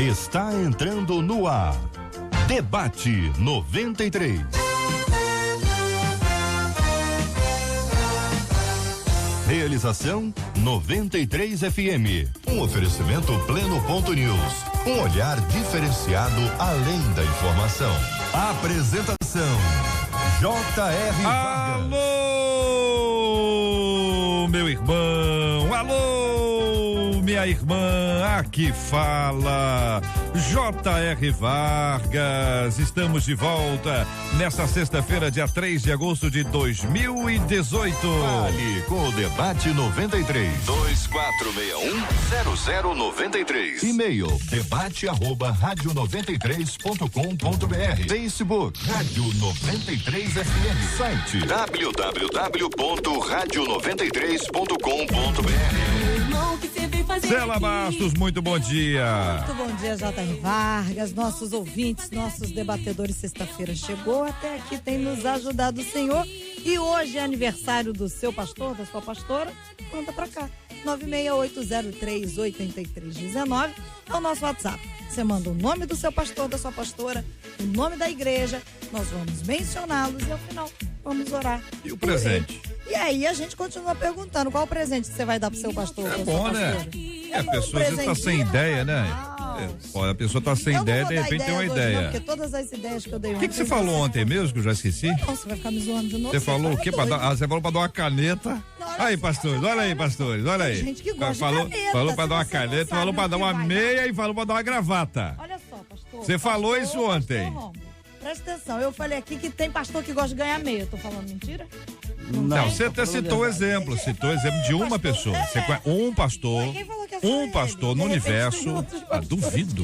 Está entrando no ar. Debate 93. Realização 93 FM. Um oferecimento Pleno.news. Um olhar diferenciado além da informação. Apresentação J.R. Vargas. Alô, meu irmão. Alô, minha irmã. Aqui fala J.R. Vargas. Estamos de volta nesta sexta-feira, dia 3 de agosto de 2018. Fale com o Debate 93. 2461-0093. E-mail debate@radio93.com.br. Facebook Rádio 93 FM. Site www.radio93.com.br. Cela Bastos, muito bom dia. Muito bom dia, J.R. Vargas, nossos ouvintes, nossos debatedores. Sexta-feira chegou, até aqui tem nos ajudado o Senhor. E hoje é aniversário do seu pastor, da sua pastora. Manda pra cá, 96803-8319 é o nosso WhatsApp. Você manda o nome do seu pastor, da sua pastora, o nome da igreja, nós vamos mencioná-los e ao final vamos orar. E o presente? E aí a gente continua perguntando qual o presente que você vai dar pro seu pastor. É bom, né? A pessoa tá sem ideia, né? A pessoa tá sem ideia, de repente tem uma ideia. Não, porque todas as ideias que eu dei ontem. O que você falou ontem mesmo, que eu já esqueci? Não, você vai ficar me zoando de novo. Você falou o quê? Você falou pra dar uma caneta. Aí, pastores, olha aí, pastores, olha aí. Gente que gosta falou, de caneta. Falou pra dar uma caneta, falou pra dar uma meia e falou pra dar uma gravata. Olha só, pastor. Você falou isso ontem. Presta atenção, eu falei aqui que tem pastor que gosta de ganhar meia. Eu tô falando mentira? Não, você até citou o exemplo de uma pessoa. Um pastor no universo. Duvido.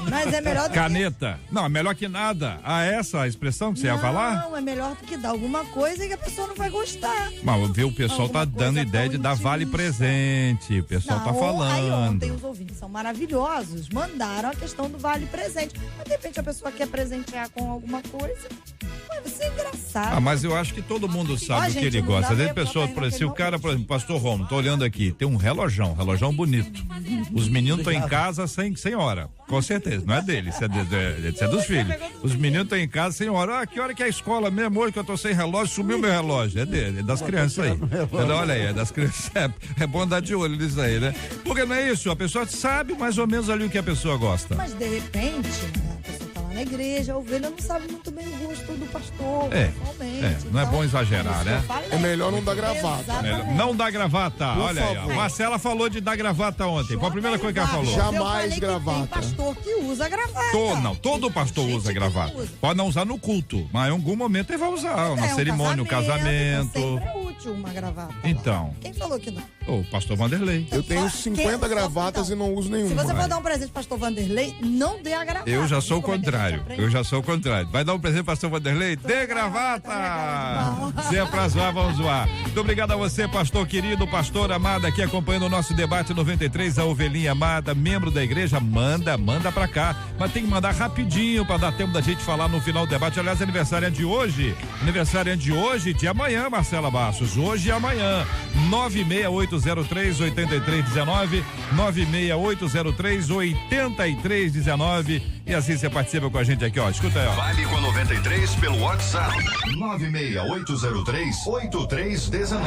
Mas é melhor do caneta. Não, é melhor que nada. Essa expressão que você ia falar? Não, é melhor do que dar alguma coisa que a pessoa não vai gostar. Mas viu, o pessoal tá dando ideia de dar vale presente. O pessoal tá falando. Aí ontem os ouvintes são maravilhosos, mandaram a questão do vale presente. Mas de repente a pessoa quer presentear com alguma coisa. Vai ser engraçado. Mas eu acho que todo mundo sabe o que ele gosta. Às vezes, pessoa, se o cara, por exemplo, pastor Romo, tô olhando aqui, tem um relojão bonito. Os meninos estão em casa sem hora. Com certeza, não é dele, isso é dos filhos. Os meninos estão em casa sem hora. Que hora que é a escola mesmo? Hoje que eu tô sem relógio, sumiu meu relógio. É dele, é das crianças aí. Olha aí, é das crianças. É bom dar de olho nisso aí, né? Porque não é isso, a pessoa sabe mais ou menos ali o que a pessoa gosta. Mas de repente, a pessoa tá lá na igreja, a ovelha não sabe muito bem o gosto do pastor. Não é bom exagerar, né? É melhor não dar gravata. Não dar gravata, olha aí. A Marcela falou de dar gravata ontem. Foi a primeira coisa que ela falou. Jamais gravata. Tem pastor que usa gravata. Todo pastor usa gravata. Pode não usar no culto, mas em algum momento ele vai usar. Na cerimônia, um casamento. Sempre é útil uma gravata. Então. Quem falou que não? O pastor Vanderlei. Eu tenho 50 gravatas e não uso nenhuma. Se você for dar um presente pro pastor Vanderlei, não dê a gravata. Eu já sou o contrário. Vai dar um presente pro pastor Vanderlei? Dê gravata! Se é pra zoar, vamos zoar. Muito obrigado a você, pastor querido, pastor amada, aqui acompanhando o nosso debate 93, a ovelhinha amada, membro da igreja, manda pra cá. Mas tem que mandar rapidinho pra dar tempo da gente falar no final do debate. Aliás, aniversário é de hoje e de amanhã, Marcela Bastos. Hoje e amanhã. 96803-8319, 96803-8319. E assim você participa com a gente aqui, ó. Escuta aí, ó. Vale com a 93 pelo WhatsApp. 96803-8319.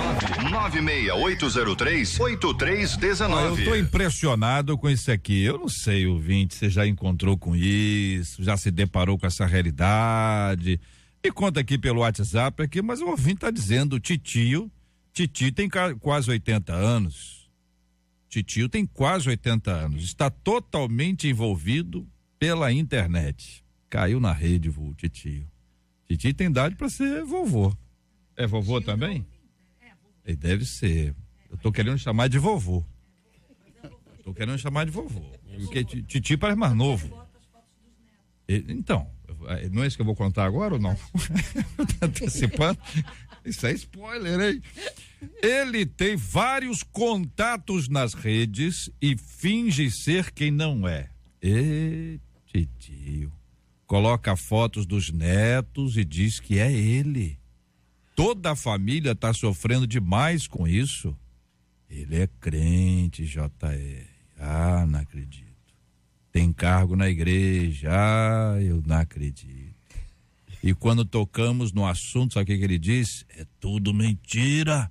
96803-8319. Eu tô impressionado com isso aqui. Eu não sei, ouvinte, você já encontrou com isso, já se deparou com essa realidade. Me conta aqui pelo WhatsApp aqui, mas o ouvinte tá dizendo, Titio tem quase 80 anos. Titio tem quase 80 anos. Está totalmente envolvido pela internet. Caiu na rede, o Titio. Titio tem idade para ser vovô. É vovô também? Ele deve ser. Eu tô querendo chamar de vovô. Porque Titio parece mais novo. Então, não é isso que eu vou contar agora ou não? Tá antecipando? Isso é spoiler, hein? Ele tem vários contatos nas redes e finge ser quem não é. Titio. Coloca fotos dos netos e diz que é ele. Toda a família está sofrendo demais com isso. Ele é crente, J.R. Ah, não acredito. Tem cargo na igreja. Ah, eu não acredito. E quando tocamos no assunto, sabe o que ele diz? É tudo mentira.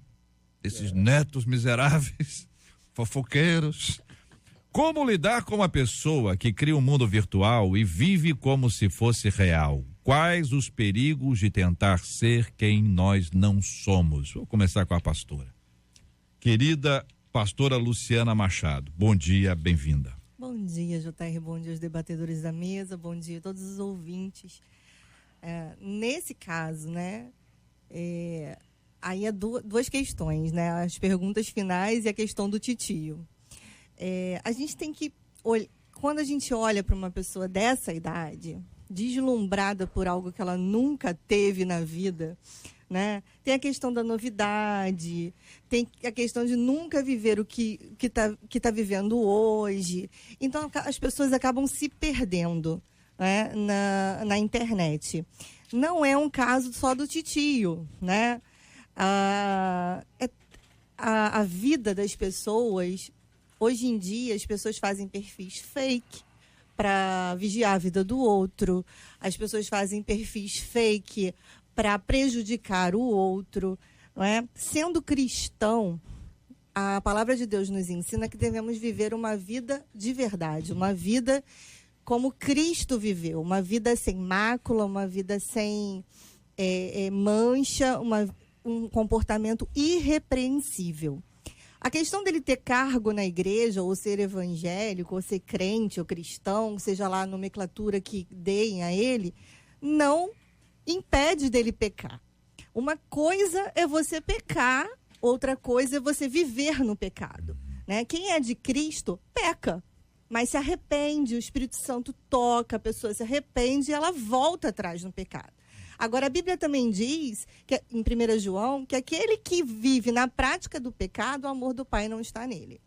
Esses netos miseráveis, fofoqueiros. Como lidar com uma pessoa que cria um mundo virtual e vive como se fosse real? Quais os perigos de tentar ser quem nós não somos? Vou começar com a pastora. Querida pastora Luciana Machado, bom dia, bem-vinda. Bom dia, JR, bom dia aos debatedores da mesa, bom dia a todos os ouvintes. Nesse caso, né, aí é duas questões, né, as perguntas finais e a questão do titio. A gente tem que, quando a gente olha para uma pessoa dessa idade, deslumbrada por algo que ela nunca teve na vida, né? Tem a questão da novidade, tem a questão de nunca viver o que tá vivendo hoje. Então, as pessoas acabam se perdendo, né, na internet. Não é um caso só do titio, né? A vida das pessoas, hoje em dia, as pessoas fazem perfis fake para vigiar a vida do outro. As pessoas fazem perfis fake para prejudicar o outro, não é? Sendo cristão, a palavra de Deus nos ensina que devemos viver uma vida de verdade, uma vida como Cristo viveu, uma vida sem mácula, uma vida sem mancha, um comportamento irrepreensível. A questão dele ter cargo na igreja, ou ser evangélico, ou ser crente, ou cristão, seja lá a nomenclatura que deem a ele, não impede dele pecar. Uma coisa é você pecar, outra coisa é você viver no pecado, né? Quem é de Cristo, peca, mas se arrepende, o Espírito Santo toca, a pessoa se arrepende e ela volta atrás no pecado. Agora, a Bíblia também diz, que, em 1 João, que aquele que vive na prática do pecado, o amor do Pai não está nele.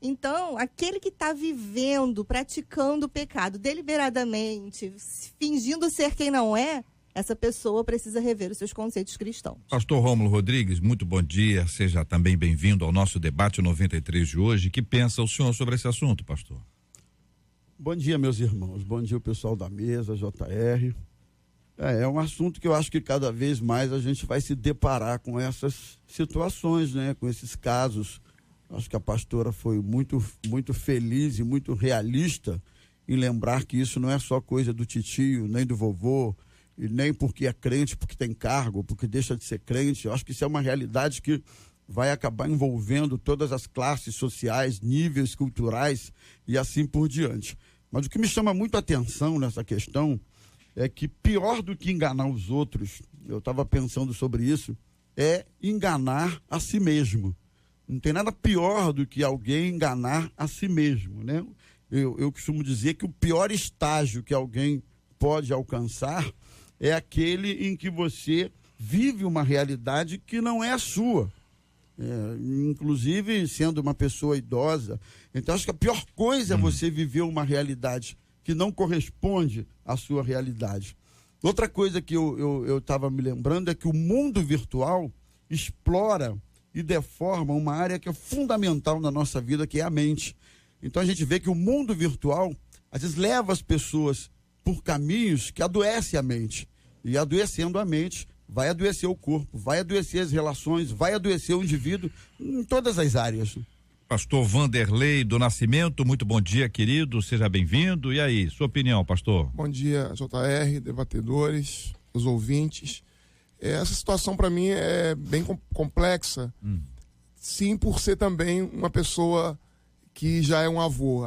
Então, aquele que está vivendo, praticando o pecado deliberadamente, fingindo ser quem não é, essa pessoa precisa rever os seus conceitos cristãos. Pastor Rômulo Rodrigues, muito bom dia, seja também bem-vindo ao nosso debate 93 de hoje. Que pensa o senhor sobre esse assunto, pastor? Bom dia, meus irmãos, bom dia o pessoal da mesa, JR. É um assunto que eu acho que cada vez mais a gente vai se deparar com essas situações, né? Com esses casos. Acho que a pastora foi muito, muito feliz e muito realista em lembrar que isso não é só coisa do titio, nem do vovô, e nem porque é crente, porque tem cargo, porque deixa de ser crente. Eu acho que isso é uma realidade que vai acabar envolvendo todas as classes sociais, níveis culturais e assim por diante. Mas o que me chama muito a atenção nessa questão é que pior do que enganar os outros, eu estava pensando sobre isso, é enganar a si mesmo. Não tem nada pior do que alguém enganar a si mesmo, né? Eu costumo dizer que o pior estágio que alguém pode alcançar é aquele em que você vive uma realidade que não é a sua. Inclusive sendo uma pessoa idosa. Então acho que a pior coisa é você viver uma realidade que não corresponde à sua realidade. Outra coisa que eu estava me lembrando é que o mundo virtual explora e deforma uma área que é fundamental na nossa vida, que é a mente. Então a gente vê que o mundo virtual às vezes leva as pessoas por caminhos que adoecem a mente. E adoecendo a mente, vai adoecer o corpo, vai adoecer as relações, vai adoecer o indivíduo em todas as áreas. Pastor Vanderlei do Nascimento, muito bom dia, querido, seja bem-vindo. E aí, sua opinião, pastor? Bom dia, JR, debatedores, os ouvintes. Essa situação para mim é bem complexa, sim, por ser também uma pessoa que já é um avô.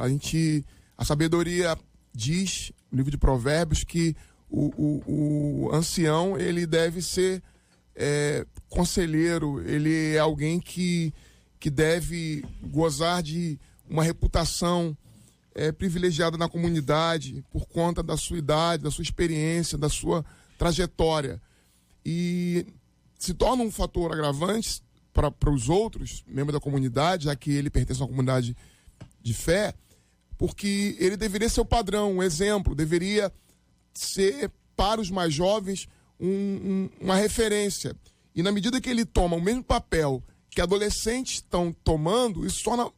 A sabedoria diz, no livro de Provérbios, que o ancião, ele deve ser conselheiro, ele é alguém que deve gozar de uma reputação privilegiada na comunidade por conta da sua idade, da sua experiência, da sua trajetória. E se torna um fator agravante para os outros membros da comunidade, já que ele pertence a uma comunidade de fé, porque ele deveria ser o padrão, um exemplo, deveria ser para os mais jovens uma referência. E na medida que ele toma o mesmo papel que adolescentes estão tomando, isso torna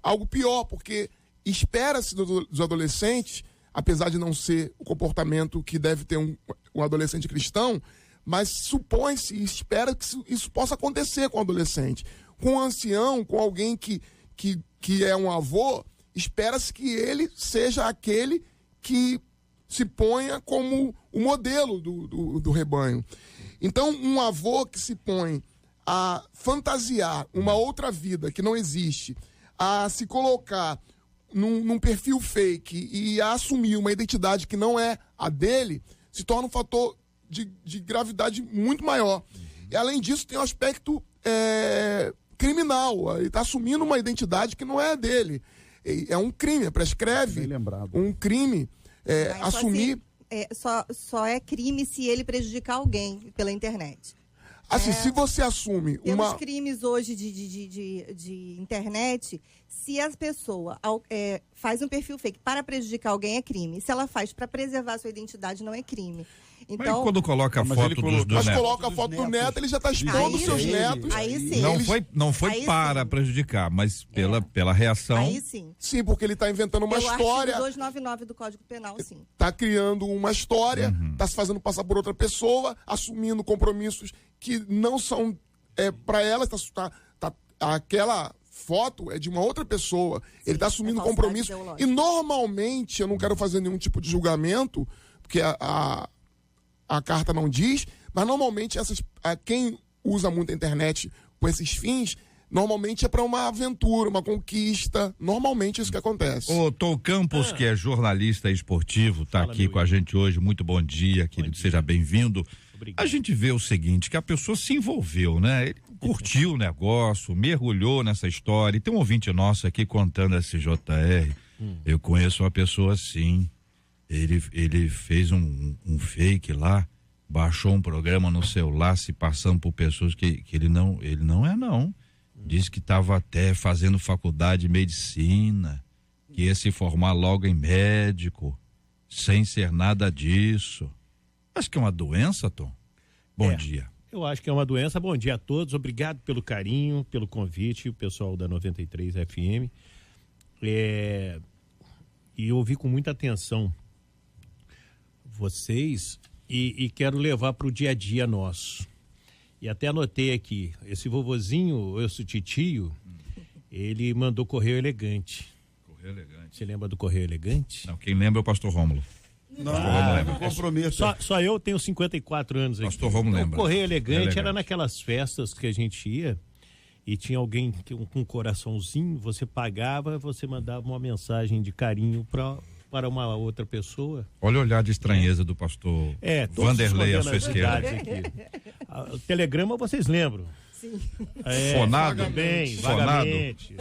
algo pior, porque espera-se dos adolescentes, apesar de não ser o comportamento que deve ter um adolescente cristão, mas supõe-se e espera que isso possa acontecer com o adolescente. Com um ancião, com alguém que é um avô, espera-se que ele seja aquele que se ponha como o modelo do rebanho. Então, um avô que se põe a fantasiar uma outra vida que não existe, a se colocar num perfil fake e a assumir uma identidade que não é a dele, se torna um fator de gravidade muito maior. E, além disso, tem um aspecto criminal. Ele está assumindo uma identidade que não é a dele. É um crime, prescreve um crime assumir... Só é crime se ele prejudicar alguém pela internet. Assim, se você assume Pelos crimes hoje de internet, se a pessoa faz um perfil fake para prejudicar alguém, é crime. Se ela faz para preservar sua identidade, não é crime. Então, mas quando coloca a foto dos netos. Mas coloca a foto do neto, ele já está expondo os seus netos. Aí sim. Não foi para prejudicar, mas pela reação. Aí sim. Sim, porque ele está inventando uma história. Artigo 299 do Código Penal, sim. Está criando uma história, está se fazendo passar por outra pessoa, assumindo compromissos que não são para ela. Aquela foto é de uma outra pessoa. Sim, ele está assumindo compromisso. E normalmente, eu não quero fazer nenhum tipo de julgamento, porque a carta não diz, mas normalmente quem usa muito a internet com esses fins, normalmente é para uma aventura, uma conquista. Normalmente é isso que acontece. O Tom Campos, que é jornalista esportivo, está aqui com a gente hoje. Muito bom dia, querido. Seja bem-vindo. A gente vê o seguinte, que a pessoa se envolveu, né? Ele curtiu o negócio, mergulhou nessa história. E tem um ouvinte nosso aqui contando esse JR. Eu conheço uma pessoa assim. Ele fez um fake lá, baixou um programa no celular, se passando por pessoas que ele não é. Disse que estava até fazendo faculdade de medicina, que ia se formar logo em médico, sem ser nada disso. Acho que é uma doença, Tom. Bom dia. Eu acho que é uma doença. Bom dia a todos. Obrigado pelo carinho, pelo convite, o pessoal da 93 FM. E eu ouvi com muita atenção vocês e quero levar para o dia a dia nosso. E até anotei aqui, esse vovozinho, esse titio, ele mandou Correio Elegante. Correio Elegante. Você lembra do Correio Elegante? Não, quem lembra é o pastor Rômulo. Não comprometo. Só eu tenho 54 anos aqui. Pastor Rômulo lembra. O Correio Elegante era naquelas festas que a gente ia e tinha alguém com um coraçãozinho, você pagava, você mandava uma mensagem de carinho para uma outra pessoa. Olha o olhar de estranheza do pastor Vanderlei à sua esquerda. O telegrama vocês lembram? Sim. Fonado? Vagamente.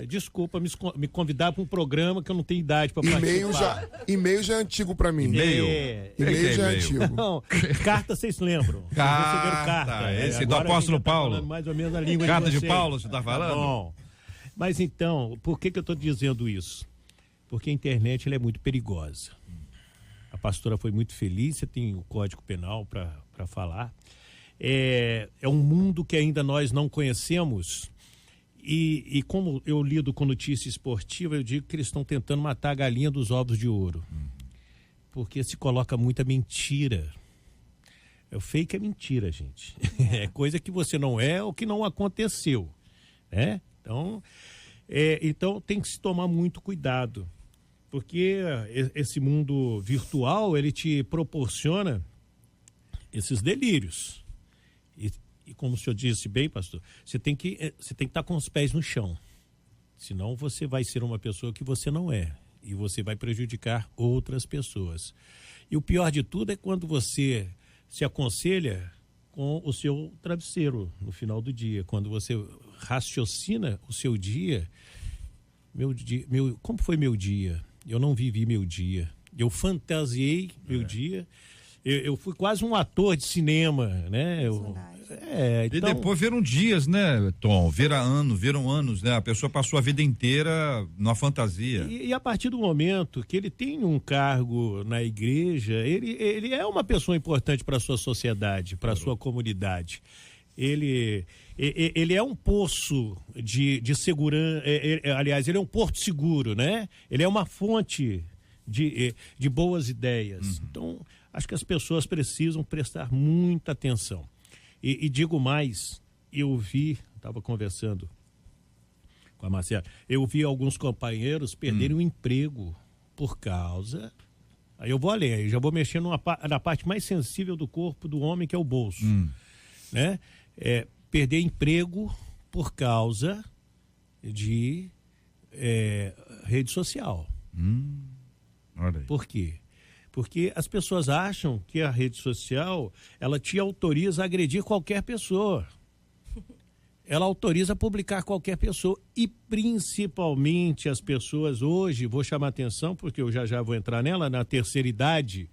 Desculpa me convidar para um programa que eu não tenho idade para participar. E-mail já é antigo para mim. E-mail já é antigo. Não, carta vocês lembram? Receberam carta. Esse do apóstolo Paulo. Mais ou menos a língua carta de de Paulo, você está falando? Bom. Mas então, por que eu estou dizendo isso? Porque a internet ela é muito perigosa. A pastora foi muito feliz, você tem o Código Penal para falar. É um mundo que ainda nós não conhecemos e como eu lido com notícia esportiva, eu digo que eles estão tentando matar a galinha dos ovos de ouro. Porque se coloca muita mentira. O fake é mentira, gente. É coisa que você não é ou que não aconteceu. Né? Então tem que se tomar muito cuidado. Porque esse mundo virtual, ele te proporciona esses delírios. E como o senhor disse bem, pastor, você tem que estar com os pés no chão. Senão você vai ser uma pessoa que você não é. E você vai prejudicar outras pessoas. E o pior de tudo é quando você se aconselha com o seu travesseiro no final do dia. Quando você raciocina o seu dia. Como foi meu dia? Eu não vivi meu dia. Eu fantasiei meu dia. Eu fui quase um ator de cinema, né? Então... E depois viram dias, né, Tom? Viram anos, né? A pessoa passou a vida inteira numa fantasia. E a partir do momento que ele tem um cargo na igreja, ele é uma pessoa importante para a sua sociedade, para a sua comunidade. ele é um poço de segurança, aliás, ele é um porto seguro, né? Ele é uma fonte de boas ideias. Então, acho que as pessoas precisam prestar muita atenção. E digo mais, estava conversando com a Marcela, eu vi alguns companheiros perderem o emprego por causa... Aí eu vou além, já vou mexer na parte mais sensível do corpo do homem, que é o bolso. Né? Perder emprego por causa de rede social. Olha aí. Por quê? Porque as pessoas acham que a rede social, ela te autoriza a agredir qualquer pessoa. Ela autoriza a publicar qualquer pessoa e principalmente as pessoas hoje, vou chamar atenção porque eu já vou entrar nela, na terceira idade,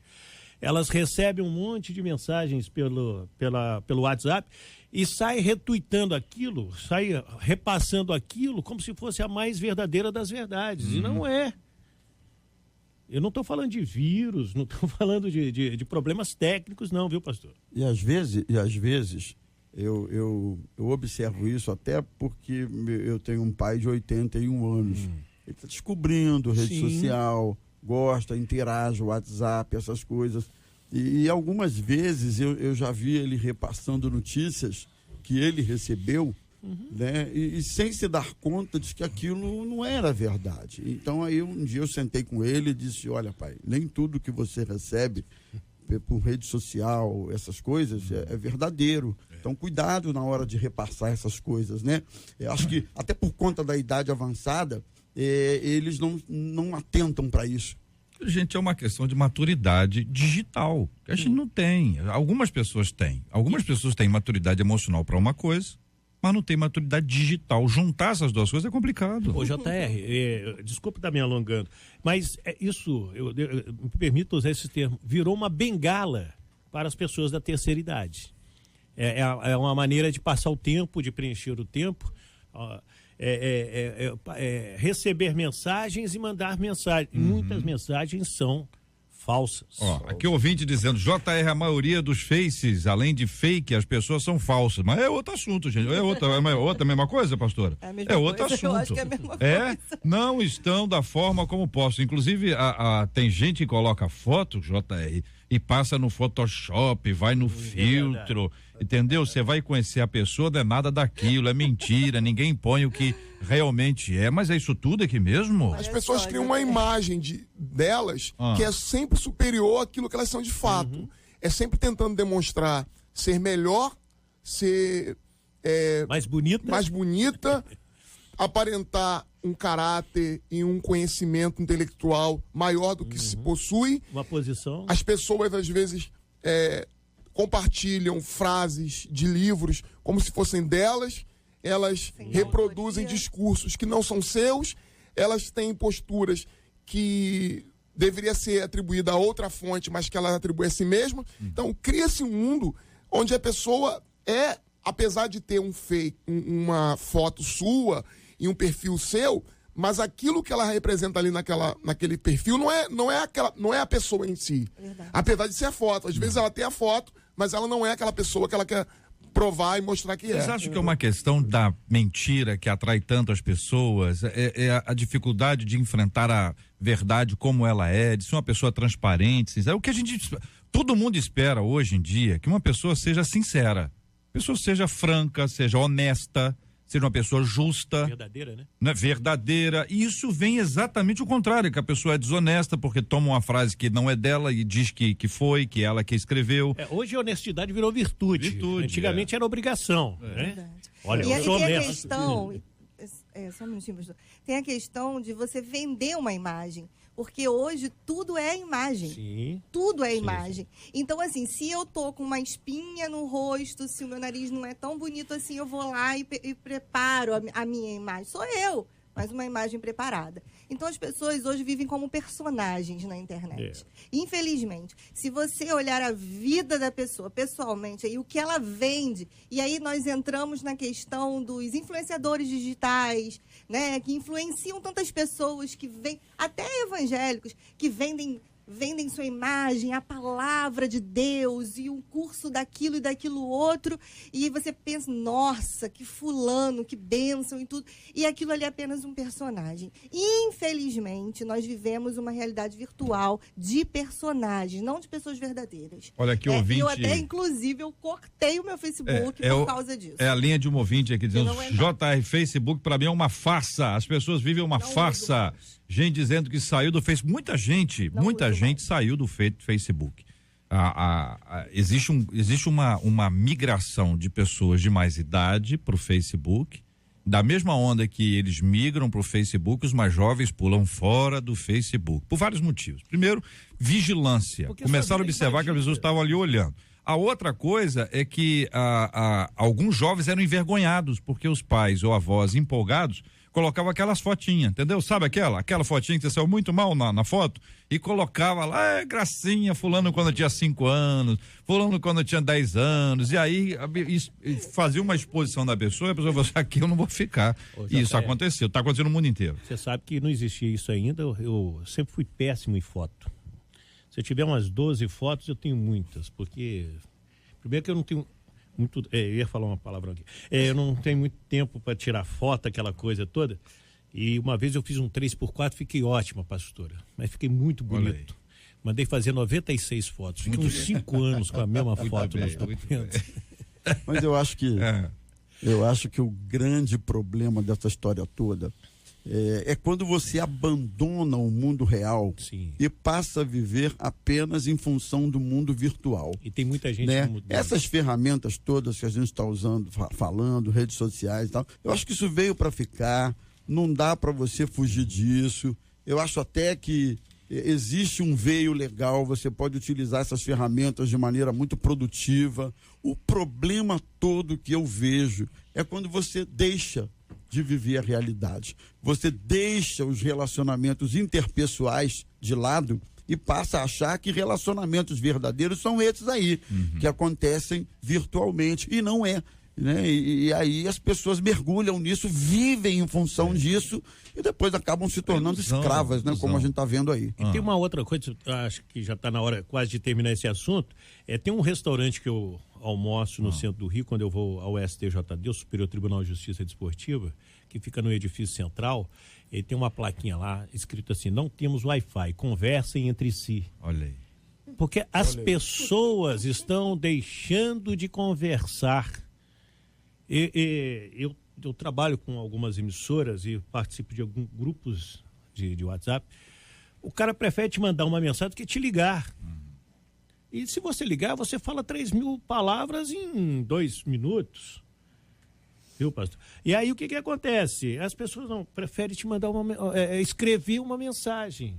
elas recebem um monte de mensagens pelo WhatsApp e saem retuitando aquilo, saem repassando aquilo como se fosse a mais verdadeira das verdades. E não é. Eu não estou falando de vírus, não estou falando de problemas técnicos não, viu, pastor? E às vezes eu observo isso até porque eu tenho um pai de 81 anos. Ele está descobrindo rede social, gosta, interage, WhatsApp, essas coisas. E algumas vezes eu já vi ele repassando notícias que ele recebeu, né? E sem se dar conta de que aquilo não era verdade. Então aí um dia eu sentei com ele e disse, olha pai, nem tudo que você recebe por rede social, essas coisas, é verdadeiro. Então, cuidado na hora de repassar essas coisas, né? Eu acho que, até por conta da idade avançada, eles não atentam para isso. Gente, é uma questão de maturidade digital, que a gente não tem. Algumas pessoas têm. Algumas pessoas têm maturidade emocional para uma coisa, mas não tem maturidade digital. Juntar essas duas coisas é complicado. Ô, JR, desculpa estar me alongando, mas isso, eu me permito usar esse termo, virou uma bengala para as pessoas da terceira idade. É uma maneira de passar o tempo, de preencher o tempo, receber mensagens e mandar mensagens. Muitas mensagens são falsas. Aqui o ouvinte dizendo, JR, a maioria dos faces, além de fake, as pessoas são falsas. Mas é outro assunto, gente. É outra mesma coisa, pastora? É outro coisa, assunto. eu acho que é a mesma coisa. Não estão da forma como posso. Inclusive, tem gente que coloca foto, JR, e passa no Photoshop, vai no filtro, entendeu? Você vai conhecer a pessoa, não é nada daquilo, é mentira, ninguém põe o que realmente é, mas é isso tudo aqui mesmo? As pessoas criam uma imagem delas que é sempre superior àquilo que elas são de fato. É sempre tentando demonstrar ser melhor, ser mais bonita, aparentar um caráter e um conhecimento intelectual maior do que se possui. Uma posição. As pessoas, às vezes, compartilham frases de livros como se fossem delas, elas reproduzem discursos que não são seus, elas têm posturas que deveria ser atribuída a outra fonte, mas que ela atribui a si mesma. Então, cria-se um mundo onde a pessoa apesar de ter um fake, uma foto sua e um perfil seu, mas aquilo que ela representa ali naquele perfil não é a pessoa em si. Verdade. Apesar de ser a foto. Às vezes ela tem a foto, mas ela não é aquela pessoa que ela quer provar e mostrar que Vocês acham que é uma questão da mentira que atrai tanto as pessoas? É a dificuldade de enfrentar a verdade como ela é, de ser uma pessoa transparente? É o que todo mundo espera hoje em dia, que uma pessoa seja sincera, a pessoa seja franca, seja honesta, seja uma pessoa justa. Verdadeira, né? Né? Verdadeira. E isso vem exatamente o contrário, que a pessoa é desonesta porque toma uma frase que não é dela e diz que foi, que ela que escreveu. Hoje a honestidade virou virtude. Antigamente era obrigação. Né? Olha, e eu sou tem a honesto. questão, só um minutinho, pastor. Tem a questão de você vender uma imagem. Porque hoje tudo é imagem. Sim. Tudo é imagem. Então, assim, se eu tô com uma espinha no rosto, se o meu nariz não é tão bonito assim, eu vou lá e preparo a minha imagem. Sou eu, mas uma imagem preparada. Então, as pessoas hoje vivem como personagens na internet. Infelizmente, se você olhar a vida da pessoa pessoalmente, aí o que ela vende, e aí nós entramos na questão dos influenciadores digitais, né, que influenciam tantas pessoas, que vêm, até evangélicos, que vendem vendem sua imagem, a palavra de Deus e um curso daquilo e daquilo outro, e você pensa, nossa, que fulano, que bênção e tudo, e aquilo ali é apenas um personagem. Infelizmente, nós vivemos uma realidade virtual de personagens, não de pessoas verdadeiras. Olha aqui, ouvinte... Eu até, inclusive, eu cortei o meu Facebook por causa disso. É a linha de um ouvinte aqui dizendo, JR, Facebook pra mim é uma farsa, as pessoas vivem uma farsa. Gente dizendo que saiu do Facebook, muita gente saiu do Facebook. Existe uma migração de pessoas de mais idade pro Facebook, da mesma onda que eles migram pro Facebook, os mais jovens pulam fora do Facebook, por vários motivos. Primeiro, vigilância. Porque começaram a observar que as pessoas estavam ali olhando. A outra coisa é que alguns jovens eram envergonhados, porque os pais ou avós empolgados colocavam aquelas fotinhas, entendeu? Sabe aquela fotinha que você saiu muito mal na foto e colocava lá, gracinha, fulano quando tinha 5 anos, fulano quando tinha 10 anos, e aí fazia uma exposição da pessoa e a pessoa falou, aqui eu não vou ficar. E isso aconteceu, tá acontecendo no mundo inteiro. Você sabe que não existia isso ainda, eu sempre fui péssimo em foto. Se eu tiver umas 12 fotos, eu tenho muitas, porque primeiro que eu não tenho muito, eu ia falar uma palavra aqui, eu não tenho muito tempo para tirar foto, aquela coisa toda, e uma vez eu fiz um 3x4, fiquei ótima, pastora, mas fiquei muito bonito. Mandei fazer 96 fotos, fiquei uns 5 anos com a mesma foto nos documentos. Mas eu acho que o grande problema dessa história toda é quando você abandona o mundo real. Sim. E passa a viver apenas em função do mundo virtual. E tem muita gente mudando. Essas ferramentas todas que a gente está usando, falando, redes sociais e tal, eu acho que isso veio para ficar, não dá para você fugir disso. Eu acho até que existe um veio legal, você pode utilizar essas ferramentas de maneira muito produtiva. O problema todo que eu vejo é quando você deixa de viver a realidade. Você deixa os relacionamentos interpessoais de lado e passa a achar que relacionamentos verdadeiros são esses aí, que acontecem virtualmente, e não é. Né? E aí as pessoas mergulham nisso, vivem em função disso e depois acabam se tornando escravas, né? Como a gente está vendo aí. E tem uma outra coisa, acho que já está na hora quase de terminar esse assunto, tem um restaurante que eu almoço no centro do Rio, quando eu vou ao STJD, o Superior Tribunal de Justiça Desportiva, que fica no edifício central, e tem uma plaquinha lá, escrito assim, não temos Wi-Fi, conversem entre si. Olha aí. Porque as pessoas estão deixando de conversar. Eu trabalho com algumas emissoras e participo de alguns grupos de WhatsApp. O cara prefere te mandar uma mensagem do que te ligar. E se você ligar, você fala 3.000 palavras em 2 minutos. Viu, pastor? E aí o que acontece? As pessoas preferem te mandar escrever uma mensagem.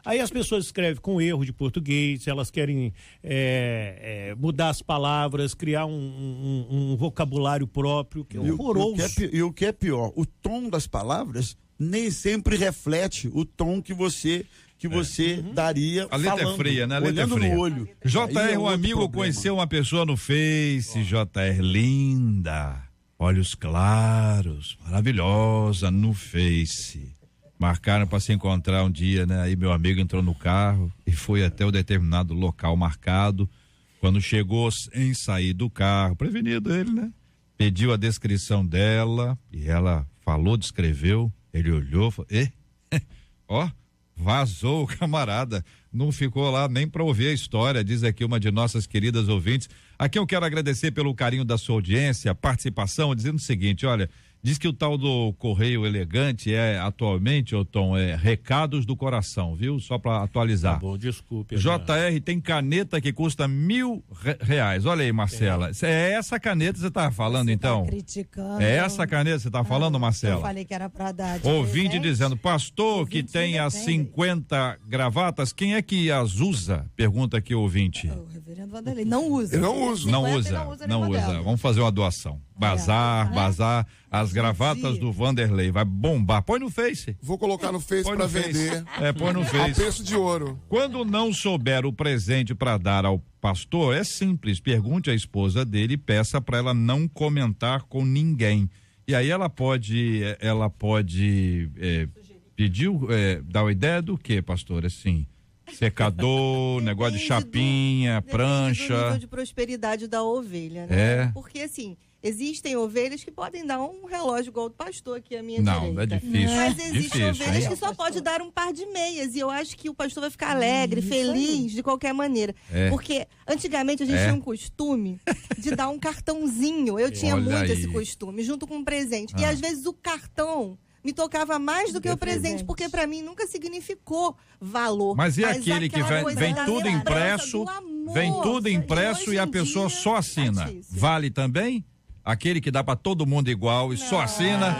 Aí as pessoas escrevem com erro de português, elas querem mudar as palavras, criar um vocabulário próprio, que é horroroso. E o que é pior, o tom das palavras nem sempre reflete o tom que você daria a letra falando, é fria, né? A letra olhando é fria. no olho. JR, um amigo problema. Conheceu uma pessoa no Face, JR, linda, olhos claros, maravilhosa no Face. Marcaram para se encontrar um dia, né? Aí meu amigo entrou no carro e foi até o determinado local marcado. Quando chegou sem sair do carro, prevenido ele, né? Pediu a descrição dela e ela falou, descreveu. Ele olhou, falou, ó, vazou o camarada. Não ficou lá nem para ouvir a história, diz aqui uma de nossas queridas ouvintes. Aqui eu quero agradecer pelo carinho da sua audiência, participação, dizendo o seguinte, olha, diz que o tal do Correio Elegante atualmente, ô Tom, recados do coração, viu? Só para atualizar. Tá bom, desculpe. JR tem caneta que custa R$1.000. Olha aí, Marcela. É essa caneta que você tá falando, então? Tá criticando. É essa caneta que você tá falando, Marcela? Eu falei que era para dar. Ouvinte dizendo, pastor que tem as 50 gravatas, quem é que as usa? Pergunta aqui o ouvinte. O reverendo Vanderlei não usa. Eu não uso. Não usa. Vamos fazer uma doação. Bazar, as gravatas do Vanderlei, vai bombar. Põe no Face. Vou colocar no Face para vender. Põe no Face. A preço de ouro. Quando não souber o presente para dar ao pastor, é simples, pergunte à esposa dele e peça para ela não comentar com ninguém. E aí ela pode pedir, dar uma ideia do que, pastor? Assim, Secador, negócio de chapinha, prancha. Do nível de prosperidade da ovelha, né? É. Porque assim, existem ovelhas que podem dar um relógio igual do pastor aqui à minha Não, direita. é difícil. Mas existem Difícil, ovelhas hein? que só pode dar um par de meias. E eu acho que o pastor vai ficar alegre, feliz, de qualquer maneira. É. Porque antigamente a gente tinha um costume de dar um cartãozinho. Eu tinha Olha muito aí. esse costume, junto com um presente. E às vezes o cartão me tocava mais do que o presente, porque para mim nunca significou valor. Mas e aquele que aquela coisa vem da tudo lembrança impresso, do amor. vem tudo impresso hoje e a em pessoa dia, só assina. Letícia. Vale também? Aquele que dá pra todo mundo igual e só assina?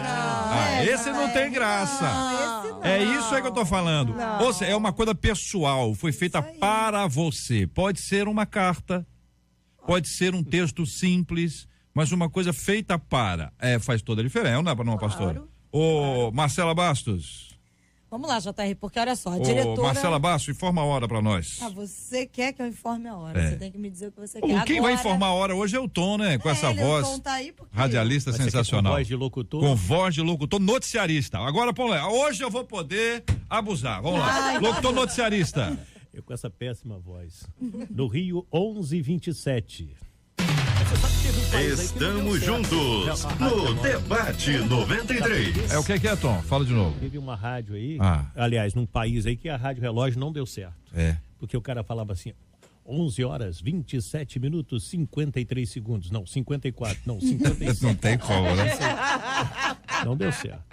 Esse não tem graça. Esse não. É isso aí que eu tô falando. Ou seja, é uma coisa pessoal, foi feita para você. Pode ser uma carta, pode ser um texto simples, mas uma coisa feita para. Faz toda a diferença, não é, não, pastor? Ô, Marcela Bastos. Vamos lá, JR, porque olha só, a Ô, diretora... Marcela Bastos, informa a hora pra nós. Você quer que eu informe a hora, É. você tem que me dizer o que você quer. Quem vai informar a hora hoje é o Tom, né? Com essa ele, voz. o Tom tá aí porque... Radialista Mas você quer sensacional. com voz de locutor? Com voz de locutor noticiarista. Agora, Paulo, hoje eu vou poder abusar. Vamos lá. Locutor noticiarista. Eu com essa péssima voz. No Rio, 11h27. Estamos juntos no Debate 93. O que é, Tom? Fala de novo. Teve uma rádio aí, Ah. aliás, num país aí que a rádio relógio não deu certo. É. Porque o cara falava assim, 11 horas, 27 minutos, 53 segundos. Não, 54, não, 55. Não tem como, né? Não deu certo.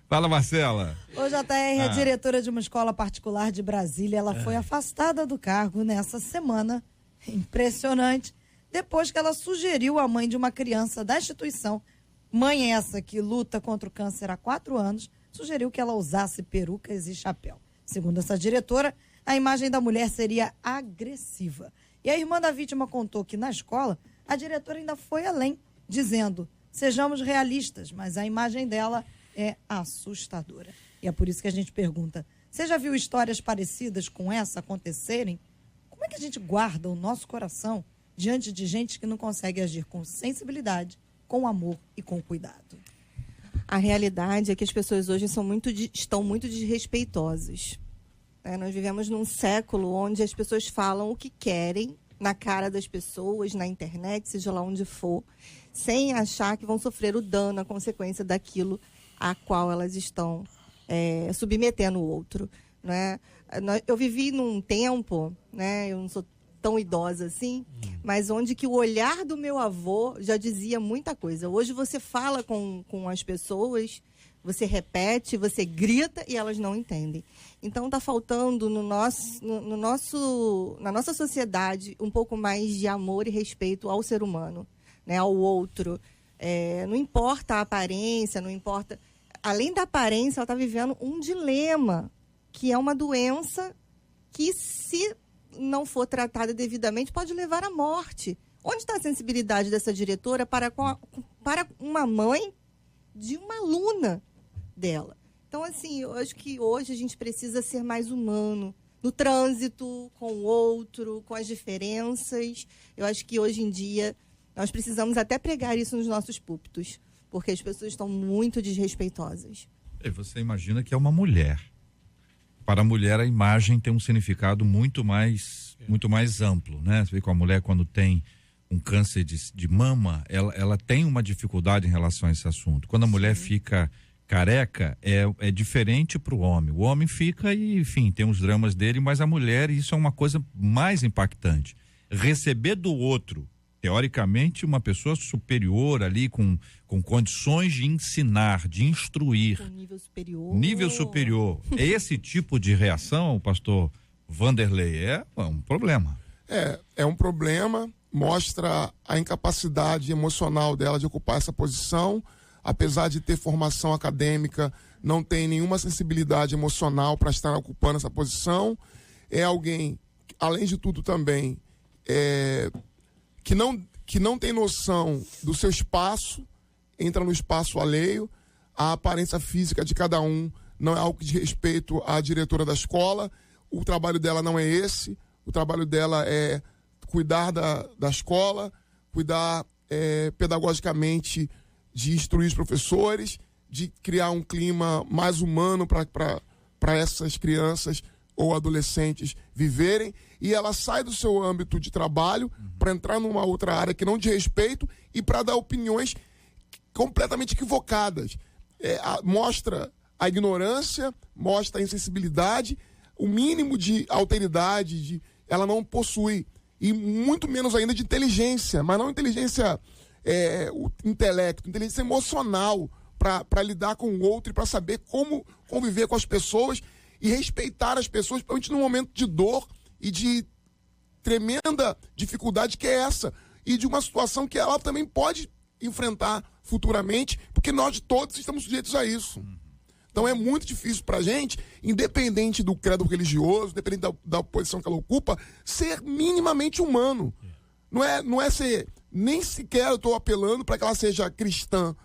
Fala, Marcela. O JR é diretora de uma escola particular de Brasília. Ela foi afastada do cargo nessa semana. Impressionante. Depois que ela sugeriu à mãe de uma criança da instituição, mãe essa que luta contra o câncer há 4 anos, sugeriu que ela usasse perucas e chapéu. Segundo essa diretora, a imagem da mulher seria agressiva. E a irmã da vítima contou que na escola, a diretora ainda foi além, dizendo, sejamos realistas, mas a imagem dela é assustadora. E é por isso que a gente pergunta, você já viu histórias parecidas com essa acontecerem? Como é que a gente guarda o nosso coração diante de gente que não consegue agir com sensibilidade, com amor e com cuidado? A realidade é que as pessoas hoje estão muito desrespeitosas. Nós vivemos num século onde as pessoas falam o que querem na cara das pessoas, na internet, seja lá onde for, sem achar que vão sofrer o dano, a consequência daquilo a qual elas estão submetendo o outro. Né? Eu vivi num tempo, né, eu não sou tão idosa assim, mas onde que o olhar do meu avô já dizia muita coisa. Hoje você fala com as pessoas, você repete, você grita e elas não entendem. Então está faltando na nossa sociedade um pouco mais de amor e respeito ao ser humano, né, ao outro. Não importa a aparência, não importa... Além da aparência, ela está vivendo um dilema, que é uma doença que, se não for tratada devidamente, pode levar à morte. Onde está a sensibilidade dessa diretora para uma mãe de uma aluna dela? Então, assim, eu acho que hoje a gente precisa ser mais humano no trânsito, com o outro, com as diferenças. Eu acho que hoje em dia nós precisamos até pregar isso nos nossos púlpitos, porque as pessoas estão muito desrespeitosas. E você imagina que é uma mulher. Para a mulher, a imagem tem um significado muito mais amplo, né? Você vê que a mulher, quando tem um câncer de mama, ela tem uma dificuldade em relação a esse assunto. Quando a mulher fica careca, é diferente para o homem. O homem fica e, enfim, tem os dramas dele, mas a mulher, isso é uma coisa mais impactante. Receber do outro, teoricamente, uma pessoa superior ali, com condições de ensinar, de instruir. Com nível superior. Esse tipo de reação, pastor Vanderlei, é um problema. É um problema, mostra a incapacidade emocional dela de ocupar essa posição, apesar de ter formação acadêmica, não tem nenhuma sensibilidade emocional para estar ocupando essa posição. É alguém, além de tudo também, que não tem noção do seu espaço, entra no espaço alheio, a aparência física de cada um não é algo que diz respeito à diretora da escola, o trabalho dela não é esse, o trabalho dela é cuidar da escola, cuidar pedagogicamente de instruir os professores, de criar um clima mais humano para essas crianças ou adolescentes viverem, e ela sai do seu âmbito de trabalho para entrar numa outra área que não diz respeito e para dar opiniões completamente equivocadas. Mostra a ignorância, mostra a insensibilidade, o mínimo de alteridade ela não possui, e muito menos ainda de inteligência, mas não inteligência o intelecto, inteligência emocional para lidar com o outro e para saber como conviver com as pessoas e respeitar as pessoas, principalmente num momento de dor e de tremenda dificuldade que é essa, e de uma situação que ela também pode enfrentar futuramente, porque nós todos estamos sujeitos a isso. Então é muito difícil para a gente, independente do credo religioso, independente da posição que ela ocupa, ser minimamente humano. Não é ser, nem sequer eu estou apelando para que ela seja cristã,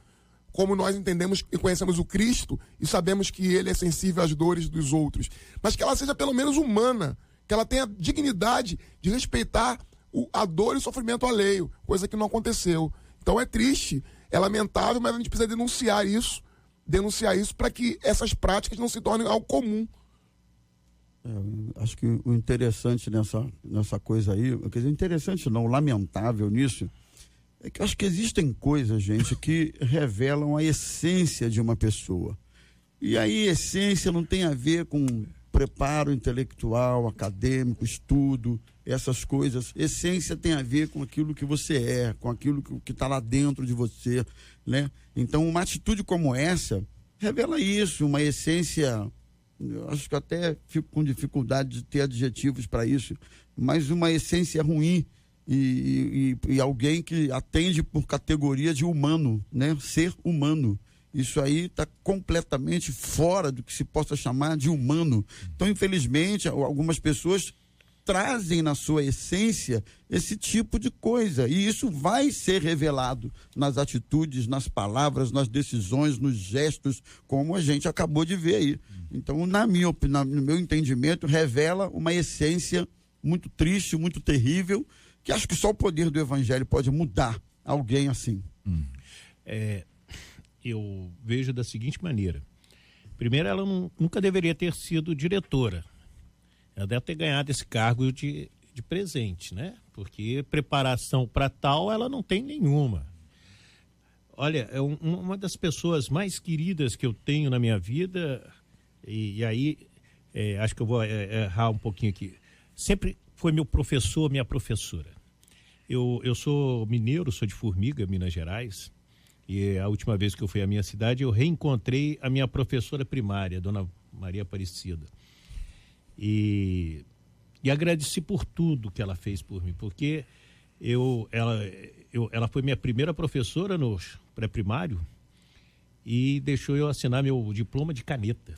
como nós entendemos e conhecemos o Cristo e sabemos que ele é sensível às dores dos outros, mas que ela seja pelo menos humana, que ela tenha dignidade de respeitar a dor e o sofrimento alheio, coisa que não aconteceu. Então é triste, é lamentável, mas a gente precisa denunciar isso para que essas práticas não se tornem algo comum. Acho que o interessante nessa coisa aí, quer dizer, interessante não, lamentável nisso, é que eu acho que existem coisas, gente, que revelam a essência de uma pessoa. E aí, essência não tem a ver com preparo intelectual, acadêmico, estudo, essas coisas. Essência tem a ver com aquilo que você é, com aquilo que está lá dentro de você, né? Então, uma atitude como essa revela isso, uma essência. Eu acho que até fico com dificuldade de ter adjetivos para isso, mas uma essência ruim e alguém que atende por categoria de humano, né? Ser humano. Isso aí está completamente fora do que se possa chamar de humano. Então, infelizmente, algumas pessoas trazem na sua essência esse tipo de coisa, e isso vai ser revelado nas atitudes, nas palavras, nas decisões, nos gestos, como a gente acabou de ver aí. Então, no meu entendimento, revela uma essência muito triste, muito terrível, que acho que só o poder do evangelho pode mudar alguém assim. Eu vejo da seguinte maneira. Primeiro, ela nunca deveria ter sido diretora. Ela deve ter ganhado esse cargo de presente, né? Porque preparação para tal ela não tem nenhuma. Olha, é uma das pessoas mais queridas que eu tenho na minha vida, e aí acho que eu vou errar um pouquinho aqui. Sempre foi meu professor, minha professora. Eu sou mineiro, sou de Formiga, Minas Gerais, e a última vez que eu fui à minha cidade, eu reencontrei a minha professora primária, Dona Maria Aparecida. E agradeci por tudo que ela fez por mim, porque ela foi minha primeira professora no pré-primário e deixou eu assinar meu diploma de caneta,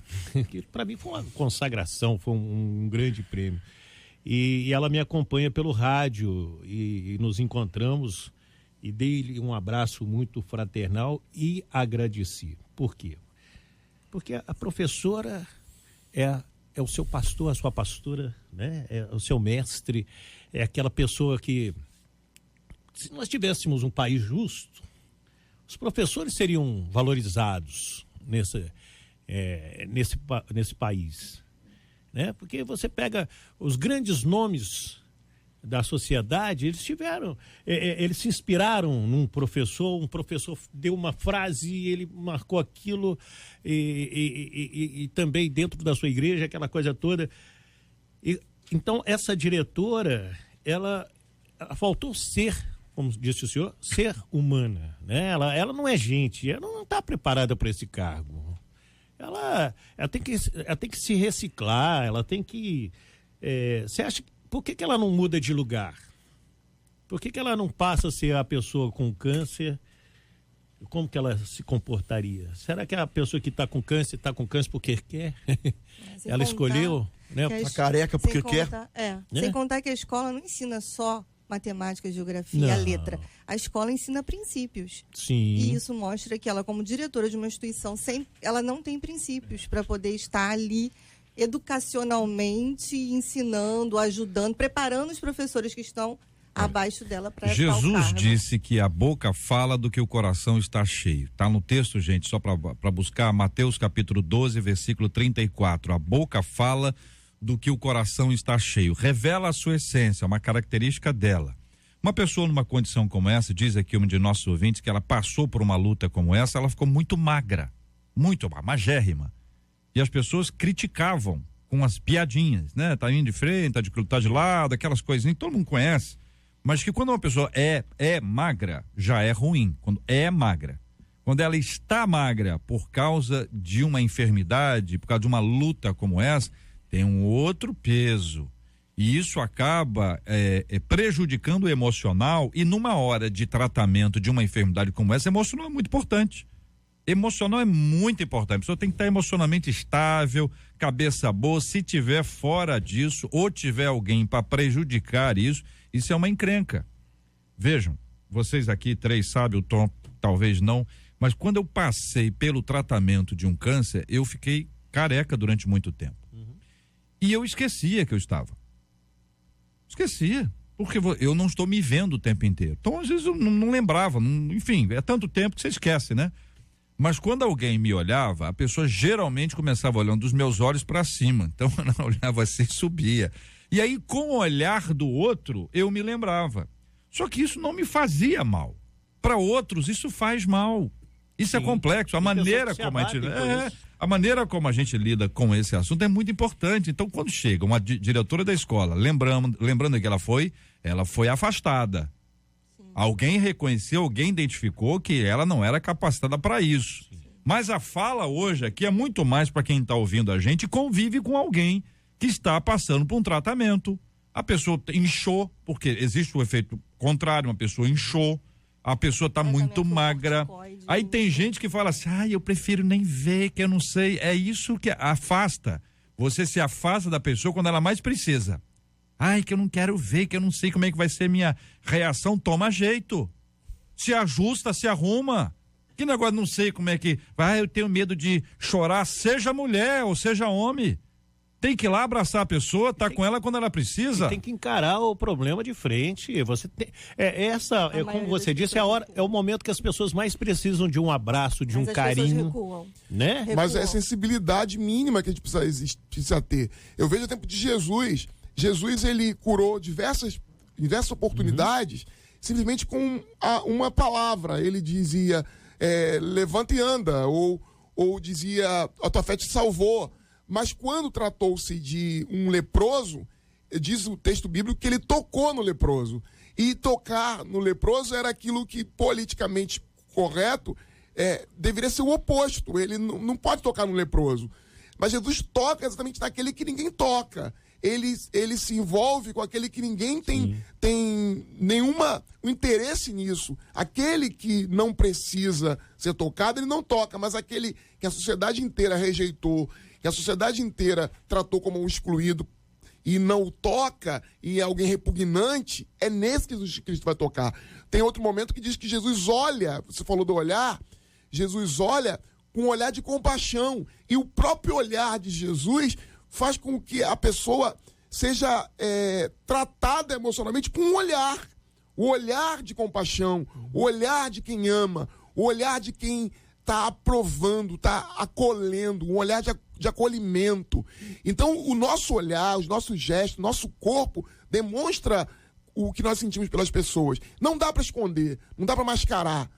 que para mim foi uma consagração, foi um grande prêmio. E ela me acompanha pelo rádio e nos encontramos e dei-lhe um abraço muito fraternal e agradeci. Por quê? Porque a professora é o seu pastor, a sua pastora, né? É o seu mestre, é aquela pessoa que, se nós tivéssemos um país justo, os professores seriam valorizados nesse país, né? Porque você pega os grandes nomes da sociedade, eles se inspiraram num professor, um professor deu uma frase e ele marcou aquilo, e também dentro da sua igreja, aquela coisa toda. Então, essa diretora, ela faltou ser, como disse o senhor, ser humana, né? Ela não é gente, ela não está preparada para esse cargo. Ela tem que se reciclar, ela tem que... Você acha que por que ela não muda de lugar? Por que ela não passa a ser a pessoa com câncer? Como que ela se comportaria? Será que a pessoa que está com câncer porque quer? Ela escolheu, né? Tá careca porque quer? Sem contar que a escola não ensina só matemática, geografia, letra. A escola ensina princípios. Sim. E isso mostra que ela, como diretora de uma instituição, ela não tem princípios para poder estar ali educacionalmente, ensinando, ajudando, preparando os professores que estão abaixo dela para Jesus disse que a boca fala do que o coração está cheio. Está no texto, gente, só para buscar, Mateus capítulo 12, versículo 34. A boca fala do que o coração está cheio. Revela a sua essência, uma característica dela. Uma pessoa numa condição como essa, diz aqui um de nossos ouvintes que ela passou por uma luta como essa, ela ficou muito magra, muito magérrima. E as pessoas criticavam com as piadinhas, né? Tá indo de frente, tá de lado, aquelas coisinhas que todo mundo conhece. Mas que quando uma pessoa é magra, já é ruim. Quando é magra. Quando ela está magra por causa de uma enfermidade, por causa de uma luta como essa, tem um outro peso. E isso acaba prejudicando o emocional, e numa hora de tratamento de uma enfermidade como essa, emocional é muito importante. Emocional é muito importante. A pessoa tem que estar emocionalmente estável, cabeça boa. Se tiver fora disso, ou tiver alguém para prejudicar isso é uma encrenca. Vejam, vocês aqui 3 sabem, o Tom talvez não, mas quando eu passei pelo tratamento de um câncer, eu fiquei careca durante muito tempo. E eu esquecia que eu estava. Esquecia, porque eu não estou me vendo o tempo inteiro. Então, às vezes, eu não lembrava, enfim, é tanto tempo que você esquece, né? Mas quando alguém me olhava, a pessoa geralmente começava olhando dos meus olhos para cima. Então, ela olhava assim e subia. E aí, com o olhar do outro, eu me lembrava. Só que isso não me fazia mal. Para outros, isso faz mal. Isso é complexo. A maneira como a gente lida com esse assunto é muito importante. Então, quando chega uma diretora da escola, lembrando que ela foi afastada. Sim. Alguém reconheceu, alguém identificou que ela não era capacitada para isso. Sim. Mas a fala hoje aqui é muito mais para quem está ouvindo a gente e convive com alguém que está passando por um tratamento. A pessoa inchou, porque existe o efeito contrário, uma pessoa inchou. A pessoa está muito magra. Aí tem gente que fala assim, eu prefiro nem ver, que eu não sei. É isso que afasta. Você se afasta da pessoa quando ela mais precisa. Que eu não quero ver, que eu não sei como é que vai ser minha reação. Toma jeito. Se ajusta, se arruma. Que negócio, não sei como é que... eu tenho medo de chorar, seja mulher ou seja homem. Tem que ir lá abraçar a pessoa, tá com ela quando ela precisa. Tem que encarar o problema de frente. Você tem, como você disse, é o momento que as pessoas mais precisam de um abraço, de um carinho. Recuam. Né? Mas é a sensibilidade mínima que a gente precisa ter. Eu vejo o tempo de Jesus. Jesus, ele curou diversas oportunidades, simplesmente com uma palavra. Ele dizia, levanta e anda, ou dizia, a tua fé te salvou. Mas quando tratou-se de um leproso, diz o texto bíblico que ele tocou no leproso. E tocar no leproso era aquilo que, politicamente correto, deveria ser o oposto. Ele não pode tocar no leproso. Mas Jesus toca exatamente naquele que ninguém toca. Ele se envolve com aquele que ninguém tem nenhuma interesse nisso. Aquele que não precisa ser tocado, ele não toca. Mas aquele que a sociedade inteira rejeitou, que a sociedade inteira tratou como um excluído e não o toca, e é alguém repugnante, é nesse que Jesus Cristo vai tocar. Tem outro momento que diz que Jesus olha, você falou do olhar, Jesus olha com um olhar de compaixão, e o próprio olhar de Jesus faz com que a pessoa seja tratada emocionalmente com um olhar, o olhar de compaixão, o olhar de quem ama, o olhar de quem está aprovando, está acolhendo, um olhar de acolhimento. Então, o nosso olhar, os nossos gestos, nosso corpo demonstra o que nós sentimos pelas pessoas. Não dá para esconder, não dá para mascarar.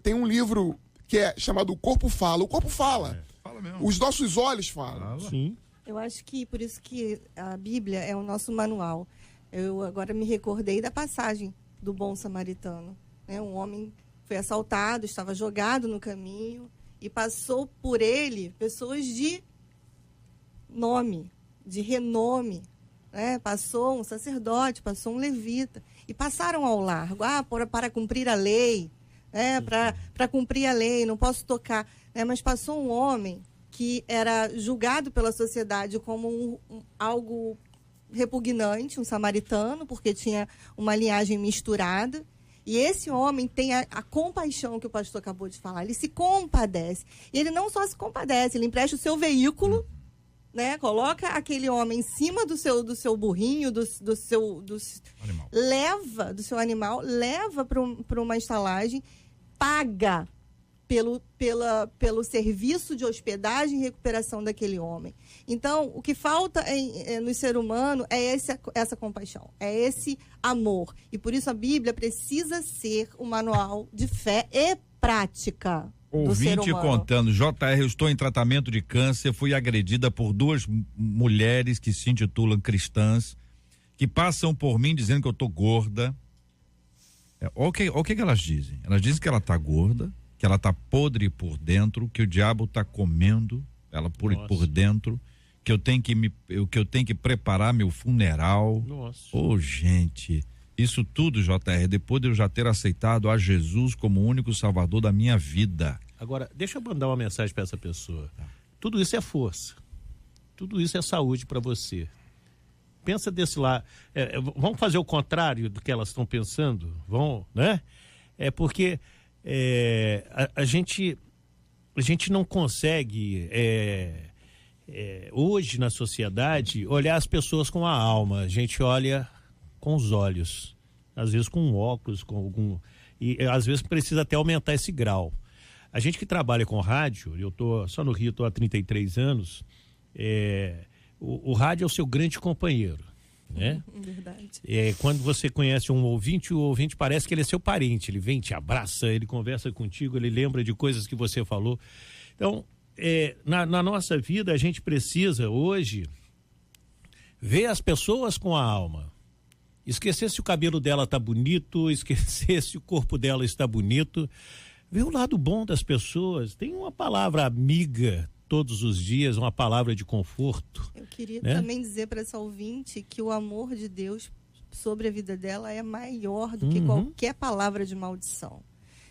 Tem um livro que é chamado O Corpo Fala. O corpo fala. Fala mesmo. Os nossos olhos falam. Sim. Eu acho que por isso que a Bíblia é o nosso manual. Eu agora me recordei da passagem do bom samaritano. Um homem foi assaltado, estava jogado no caminho e passou por ele pessoas de nome, de renome. Passou um sacerdote, passou um levita e passaram ao largo, para cumprir a lei, para cumprir a lei, não posso tocar. Mas passou um homem que era julgado pela sociedade como algo repugnante, um samaritano, porque tinha uma linhagem misturada. E esse homem tem a compaixão que o pastor acabou de falar. Ele se compadece. E ele não só se compadece, ele empresta o seu veículo, coloca aquele homem em cima do seu burrinho, do seu animal. Leva para uma estalagem, paga pelo serviço de hospedagem e recuperação daquele homem. Então, o que falta no ser humano é essa compaixão, é esse amor. E por isso a Bíblia precisa ser um manual de fé e prática do ser Ouvinte humano. contando, JR, eu estou em tratamento de câncer, fui agredida por 2 mulheres que se intitulam cristãs, que passam por mim dizendo que eu tô gorda. O que elas dizem? Elas dizem que ela tá gorda, que ela tá podre por dentro, que o diabo tá comendo ela por dentro, que eu tenho que preparar meu funeral. Nossa. Gente, isso tudo, JR, depois de eu já ter aceitado a Jesus como o único salvador da minha vida. Agora, deixa eu mandar uma mensagem para essa pessoa. Tudo isso é força. Tudo isso é saúde para você. Pensa desse lado. Vamos fazer o contrário do que elas estão pensando? Vão, né? Porque a gente não consegue hoje na sociedade olhar as pessoas com a alma. A gente olha com os olhos, às vezes com óculos, com algum, e às vezes precisa até aumentar esse grau. A gente que trabalha com rádio, eu tô só no Rio, estou há 33 anos, o rádio é o seu grande companheiro, né? Verdade. Quando você conhece um ouvinte, o ouvinte parece que ele é seu parente, ele vem, te abraça, ele conversa contigo, ele lembra de coisas que você falou. Então, na nossa vida, a gente precisa hoje ver as pessoas com a alma. Esquecer se o cabelo dela tá bonito, esquecer se o corpo dela está bonito. Ver o lado bom das pessoas. Tem uma palavra amiga todos os dias, uma palavra de conforto. Eu queria né? também dizer para essa ouvinte que o amor de Deus sobre a vida dela é maior do que qualquer palavra de maldição.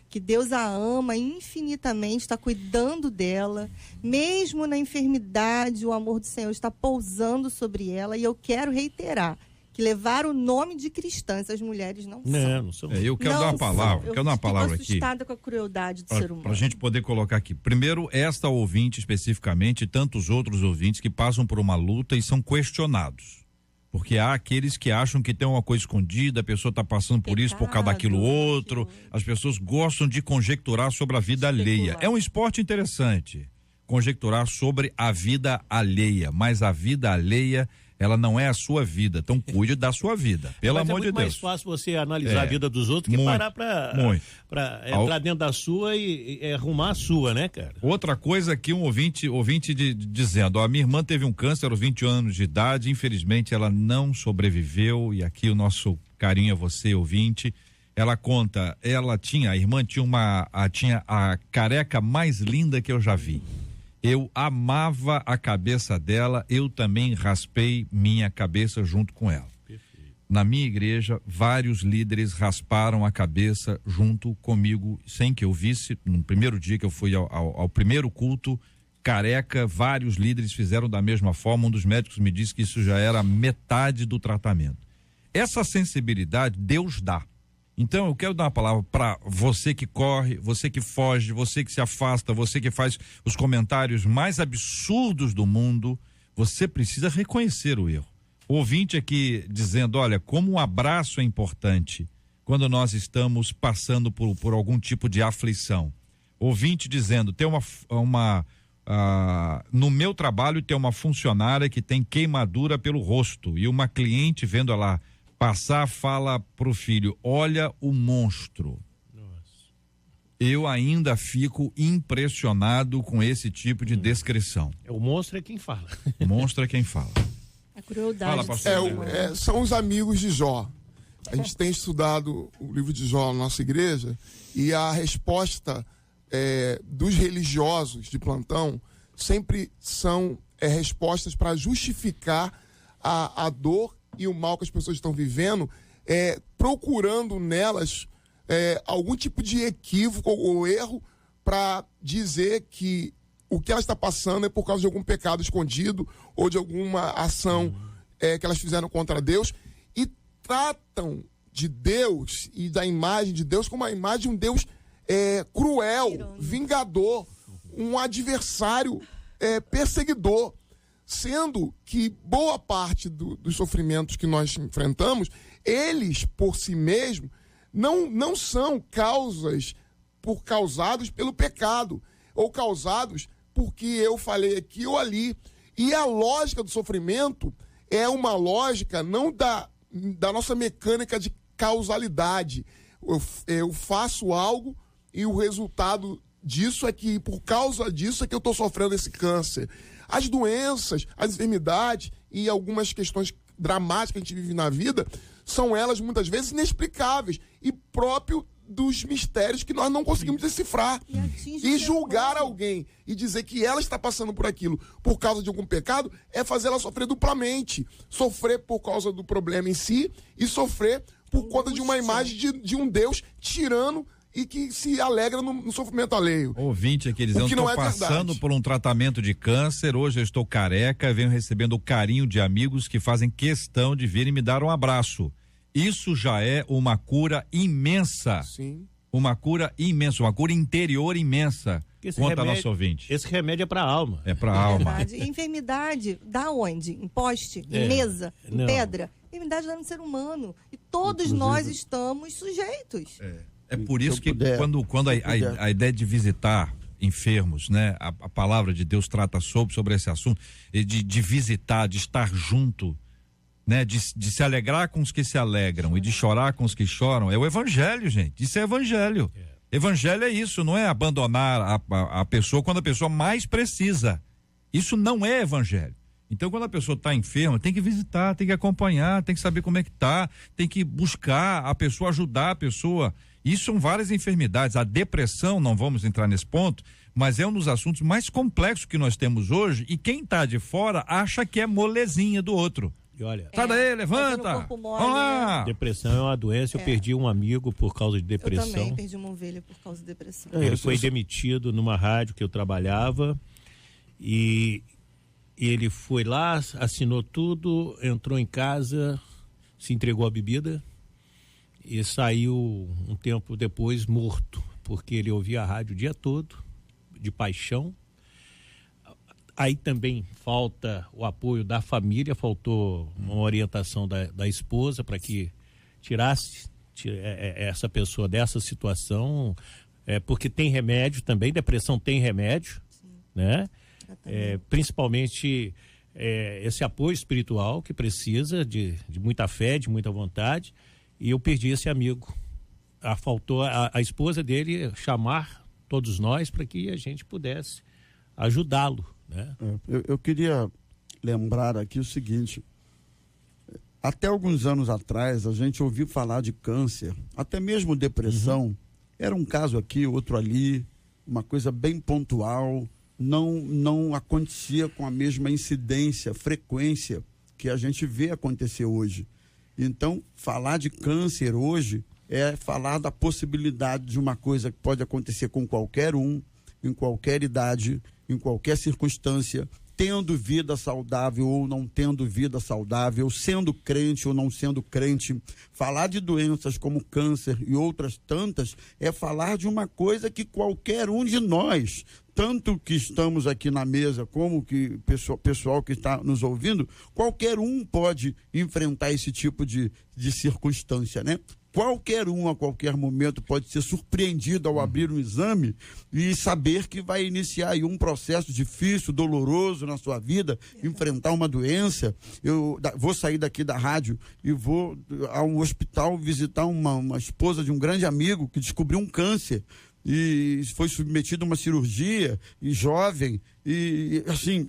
Que Deus a ama infinitamente, está cuidando dela, mesmo na enfermidade, o amor do Senhor está pousando sobre ela. E eu quero reiterar que levar o nome de cristã, essas mulheres não são. Não são. Eu quero dar uma palavra, quero dar uma palavra aqui. Eu fico assustada com a crueldade do ser humano. Para a gente poder colocar aqui. Primeiro, esta ouvinte especificamente e tantos outros ouvintes que passam por uma luta e são questionados. Porque há aqueles que acham que tem uma coisa escondida, a pessoa está passando por isso, por causa daquilo outro. As pessoas gostam de conjecturar sobre a vida alheia. É um esporte interessante, conjecturar sobre a vida alheia, mas a vida alheia, ela não é a sua vida, então cuide da sua vida, pelo amor de Deus. É muito mais fácil você analisar a vida dos outros que parar para entrar dentro da sua e arrumar a sua, né, cara? Outra coisa aqui, um ouvinte dizendo, a minha irmã teve um câncer aos 20 anos de idade, infelizmente ela não sobreviveu, e aqui o nosso carinho a você, ouvinte. Ela conta, a irmã tinha a careca mais linda que eu já vi. Eu amava a cabeça dela, eu também raspei minha cabeça junto com ela. Perfeito. Na minha igreja, vários líderes rasparam a cabeça junto comigo, sem que eu visse. No primeiro dia que eu fui ao primeiro culto, careca, vários líderes fizeram da mesma forma. Um dos médicos me disse que isso já era metade do tratamento. Essa sensibilidade Deus dá. Então eu quero dar uma palavra para você que corre, você que foge, você que se afasta, você que faz os comentários mais absurdos do mundo. Você precisa reconhecer o erro. O ouvinte aqui dizendo, olha, como um abraço é importante quando nós estamos passando por algum tipo de aflição. Ouvinte dizendo, tem no meu trabalho tem uma funcionária que tem queimadura pelo rosto e uma cliente vendo ela passar, fala pro filho, olha o monstro. Nossa. Eu ainda fico impressionado com esse tipo de descrição. O monstro é quem fala. O monstro é quem fala. A crueldade. Fala, pastor. São os amigos de Jó. A gente tem estudado o livro de Jó na nossa igreja e a resposta dos religiosos de plantão sempre são respostas para justificar a dor e o mal que as pessoas estão vivendo, procurando nelas algum tipo de equívoco ou erro para dizer que o que ela está passando é por causa de algum pecado escondido ou de alguma ação que elas fizeram contra Deus, e tratam de Deus e da imagem de Deus como a imagem de um Deus cruel, vingador, um adversário perseguidor. Sendo que boa parte dos sofrimentos que nós enfrentamos, eles, por si mesmos, não são causas causados pelo pecado, ou causados porque eu falei aqui ou ali. E a lógica do sofrimento é uma lógica não da nossa mecânica de causalidade. Eu faço algo e o resultado disso é que, por causa disso, é que eu estou sofrendo esse câncer. As doenças, as enfermidades e algumas questões dramáticas que a gente vive na vida, são elas muitas vezes inexplicáveis e próprio dos mistérios que nós não conseguimos decifrar. E julgar alguém e dizer que ela está passando por aquilo por causa de algum pecado é fazer ela sofrer duplamente. Sofrer por causa do problema em si e sofrer por conta de uma imagem de um Deus tirano e que se alegra no sofrimento alheio. Ouvinte aqui dizendo, estou passando por um tratamento de câncer, hoje eu estou careca, venho recebendo o carinho de amigos que fazem questão de vir e me dar um abraço. Isso já é uma cura imensa. Sim. Uma cura imensa, uma cura interior imensa. Conta nosso ouvinte. Esse remédio é para a alma. É para a alma. Enfermidade, da onde? Em poste? Em mesa? Em pedra? Enfermidade dá no ser humano. E todos nós estamos sujeitos. É por isso que quando a ideia de visitar enfermos, né? A palavra de Deus trata sobre esse assunto, de visitar, de estar junto, né? De se alegrar com os que se alegram e de chorar com os que choram. É o evangelho, gente. Isso é evangelho. Evangelho é isso, não é abandonar a pessoa quando a pessoa mais precisa. Isso não é evangelho. Então, quando a pessoa está enferma, tem que visitar, tem que acompanhar, tem que saber como é que tá, tem que buscar a pessoa, ajudar a pessoa. Isso são várias enfermidades. A depressão, não vamos entrar nesse ponto, mas é um dos assuntos mais complexos que nós temos hoje, e quem está de fora acha que é molezinha do outro. E olha, sai daí, levanta, vamos lá. Depressão é uma doença, eu perdi um amigo por causa de depressão. Eu também perdi uma ovelha por causa de depressão. Ele foi demitido numa rádio que eu trabalhava e ele foi lá, assinou tudo, entrou em casa, se entregou à bebida e saiu um tempo depois morto, porque ele ouvia a rádio o dia todo, de paixão. Aí também falta o apoio da família, faltou uma orientação da esposa para que tirasse essa pessoa dessa situação, porque tem remédio também, depressão tem remédio, né? Principalmente esse apoio espiritual que precisa de muita fé, de muita vontade, e eu perdi esse amigo. Faltou a esposa dele chamar todos nós para que a gente pudesse ajudá-lo, né? Eu queria lembrar aqui o seguinte: até alguns anos atrás a gente ouviu falar de câncer, até mesmo depressão, era um caso aqui, outro ali, uma coisa bem pontual, não acontecia com a mesma incidência, frequência que a gente vê acontecer hoje. Então, falar de câncer hoje é falar da possibilidade de uma coisa que pode acontecer com qualquer um, em qualquer idade, em qualquer circunstância, tendo vida saudável ou não tendo vida saudável, sendo crente ou não sendo crente. Falar de doenças como câncer e outras tantas é falar de uma coisa que qualquer um de nós, tanto que estamos aqui na mesa como que pessoal que está nos ouvindo, qualquer um pode enfrentar esse tipo de circunstância, né? Qualquer um, a qualquer momento, pode ser surpreendido ao abrir um exame e saber que vai iniciar aí um processo difícil, doloroso na sua vida, enfrentar uma doença. Eu vou sair daqui da rádio e vou a um hospital visitar uma esposa de um grande amigo que descobriu um câncer e foi submetido a uma cirurgia, e jovem, e assim,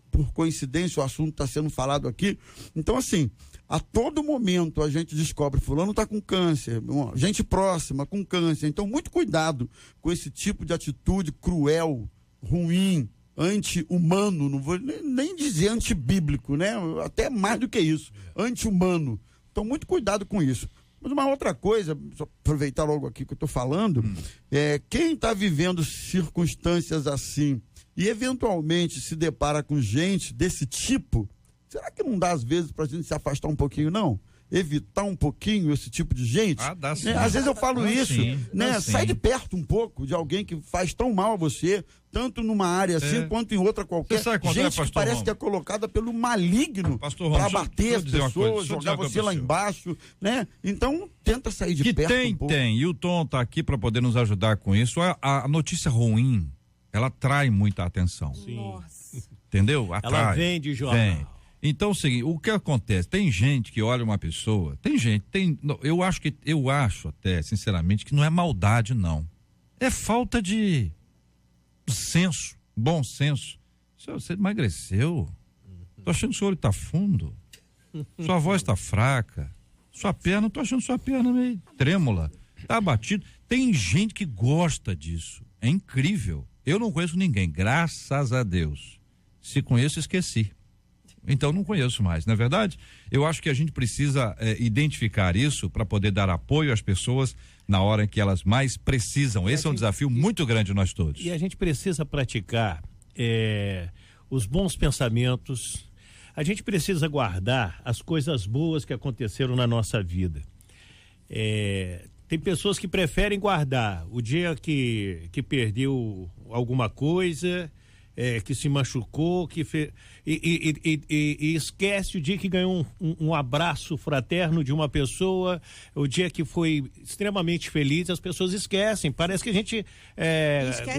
por coincidência o assunto está sendo falado aqui. Então, assim, a todo momento a gente descobre, fulano está com câncer, gente próxima com câncer. Então, muito cuidado com esse tipo de atitude cruel, ruim, anti-humano, não vou nem dizer antibíblico, né? Até mais do que isso, anti-humano. Então, muito cuidado com isso. Mas uma outra coisa, só aproveitar logo aqui que eu estou falando, quem está vivendo circunstâncias assim e eventualmente se depara com gente desse tipo, será que não dá às vezes para a gente se afastar um pouquinho, não? evitar um pouquinho esse tipo de gente? Dá sim. Né? Às vezes eu falo isso, sim, né? dá sim. Sai de perto um pouco de alguém que faz tão mal a você, tanto numa área assim quanto em outra qualquer. Você sabe quando gente que parece Romo? que é colocada pelo maligno para bater as pessoas, jogar você lá embaixo, né? Então, tenta sair de perto um pouco. Tem. E o Tom tá aqui para poder nos ajudar com isso. A notícia ruim, ela atrai muita atenção. Sim. Nossa. Entendeu? Atrai. Ela vem de jornal. Vem. Então, é o seguinte, o que acontece? Tem gente que olha uma pessoa, eu acho até, sinceramente, que não é maldade, não. É falta de senso, bom senso. Você emagreceu? Tô achando que o seu olho tá fundo. Sua voz tá fraca. Sua perna, tô achando sua perna meio trêmula. Tá abatido. Tem gente que gosta disso. É incrível. Eu não conheço ninguém, graças a Deus. Se conheço, esqueci. Então não conheço mais, não é verdade? Eu acho que a gente precisa identificar isso para poder dar apoio às pessoas na hora em que elas mais precisam. Esse é um desafio muito grande nós todos. E a gente precisa praticar os bons pensamentos. A gente precisa guardar as coisas boas que aconteceram na nossa vida. Tem pessoas que preferem guardar o dia que perdeu alguma coisa, que se machucou, e esquece o dia que ganhou um abraço fraterno de uma pessoa, o dia que foi extremamente feliz. As pessoas esquecem, parece que a gente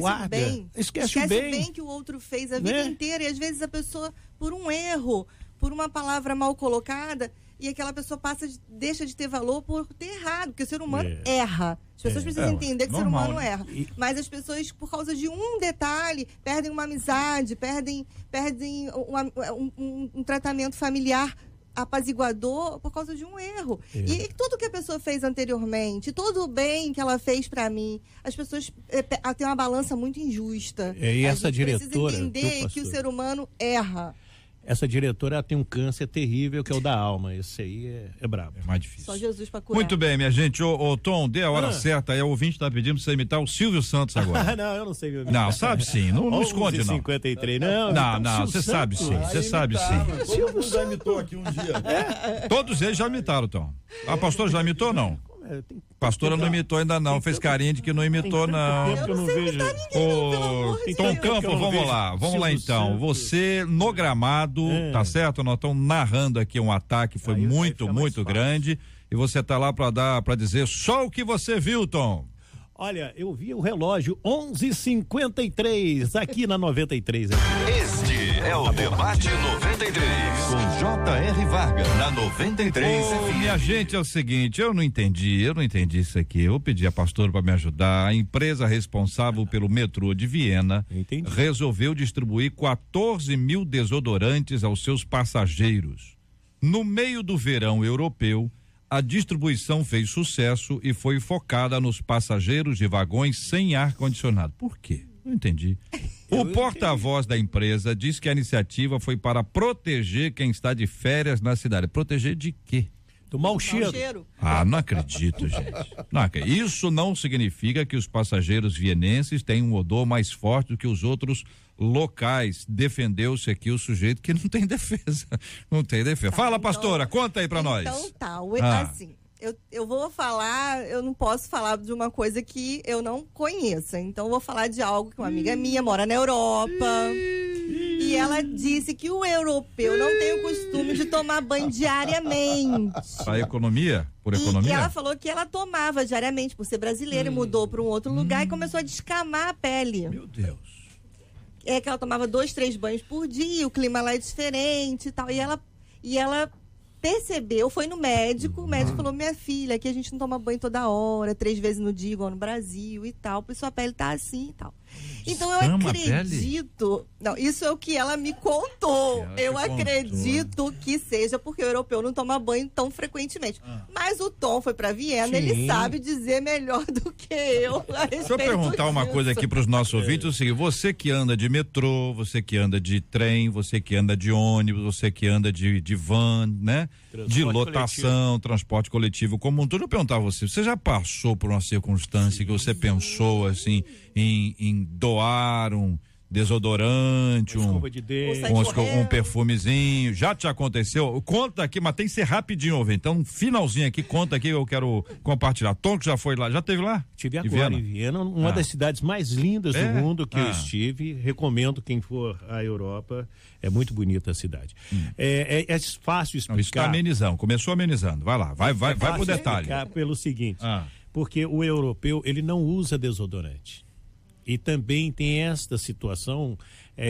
guarda. Esquece bem que o outro fez a vida inteira, e às vezes a pessoa, por um erro, por uma palavra mal colocada, e aquela pessoa deixa de ter valor por ter errado, porque o ser humano erra. As pessoas precisam entender que o ser humano erra. Mas as pessoas, por causa de um detalhe, perdem uma amizade, perdem um tratamento familiar apaziguador por causa de um erro. E tudo que a pessoa fez anteriormente, todo o bem que ela fez para mim, as pessoas têm uma balança muito injusta. E essa diretora, precisa entender que o ser humano erra. Essa diretora, ela tem um câncer terrível, que é o da alma. Esse aí é brabo. É mais difícil. Só Jesus pra curar. Muito bem, minha gente. Ô Tom, dê a hora certa. Aí o ouvinte tá pedindo pra você imitar o Silvio Santos agora. Não, eu não sei. Não, sabe sim. Não esconde, não. 53, não, você sabe sim. Você sabe sim. Todo mundo já imitou aqui um dia. Todos eles já imitaram, Tom. A pastora já imitou ou não? Pastora não imitou ainda não, fez carinha de que não imitou não. Eu não vejo. Tom Campos, vamos lá então. Você no gramado, tá certo? Nós estamos narrando aqui um ataque, foi muito grande, e você tá lá para dizer só o que você viu, Tom. Olha, eu vi o relógio 11h53 aqui na 93. Este é o Debate 93 com J.R. Vargas na 93. Minha gente, é o seguinte, eu não entendi isso aqui. Eu pedi a pastora para me ajudar. A empresa responsável pelo metrô de Viena resolveu distribuir 14 mil desodorantes aos seus passageiros. No meio do verão europeu, a distribuição fez sucesso e foi focada nos passageiros de vagões sem ar-condicionado. Por quê? Não entendi. O porta-voz da empresa diz que a iniciativa foi para proteger quem está de férias na cidade. Proteger de quê? Do mau cheiro. Não acredito, gente. Isso não significa que os passageiros vienenses têm um odor mais forte do que os outros locais. Defendeu-se aqui o sujeito que não tem defesa. Não tem defesa. Fala, pastora, conta aí pra nós. Então assim, eu vou falar, eu não posso falar de uma coisa que eu não conheça. Então eu vou falar de algo que uma amiga minha mora na Europa. E ela disse que o europeu não tem o costume de tomar banho diariamente. A economia? Por economia? E ela falou que ela tomava diariamente, por ser brasileira, e mudou para um outro lugar e começou a descamar a pele. Meu Deus. É que ela tomava 2, 3 banhos por dia, o clima lá é diferente e tal. E ela percebeu, foi no médico, o médico falou: minha filha, aqui a gente não toma banho toda hora, 3 vezes no dia, igual no Brasil e tal, por isso a pele tá assim e tal. Então eu acredito, não, isso é o que ela me contou. Eu acredito que seja porque o europeu não toma banho tão frequentemente. Mas o Tom foi pra Viena, ele sabe dizer melhor do que eu. Deixa eu perguntar uma coisa aqui pros nossos ouvintes, o seguinte: você que anda de metrô, você que anda de trem, você que anda de ônibus, você que anda de van, né? De lotação, transporte coletivo como um todo. Eu perguntar a você já passou por uma circunstância que você pensou assim em doar desodorante, Escova de dente. um perfumezinho. Já te aconteceu? Conta aqui, mas tem que ser rapidinho, ouvinte. Então, um finalzinho aqui, conta aqui, eu quero compartilhar. Tom, que já foi lá, já teve lá? Estive agora em Viena, uma das cidades mais lindas do mundo que eu estive. Recomendo quem for à Europa. É muito bonita a cidade. É fácil explicar. Está amenizando, começou amenizando. Vai lá, vai pro detalhe. Pelo seguinte, porque o europeu, ele não usa desodorante. E também tem esta situação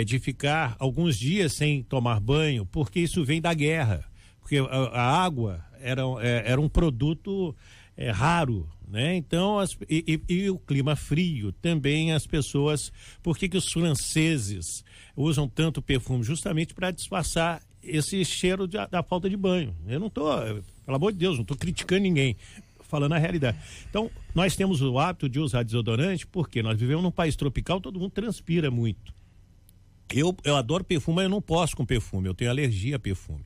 de ficar alguns dias sem tomar banho, porque isso vem da guerra. Porque a água era um produto raro, né? Então, e o clima frio também, as pessoas... Por que os franceses usam tanto perfume? Justamente para disfarçar esse cheiro da falta de banho. Eu não estou, pelo amor de Deus, não estou criticando ninguém, falando a realidade. Então, nós temos o hábito de usar desodorante porque nós vivemos num país tropical, todo mundo transpira muito. Eu adoro perfume, mas eu não posso com perfume, eu tenho alergia a perfume.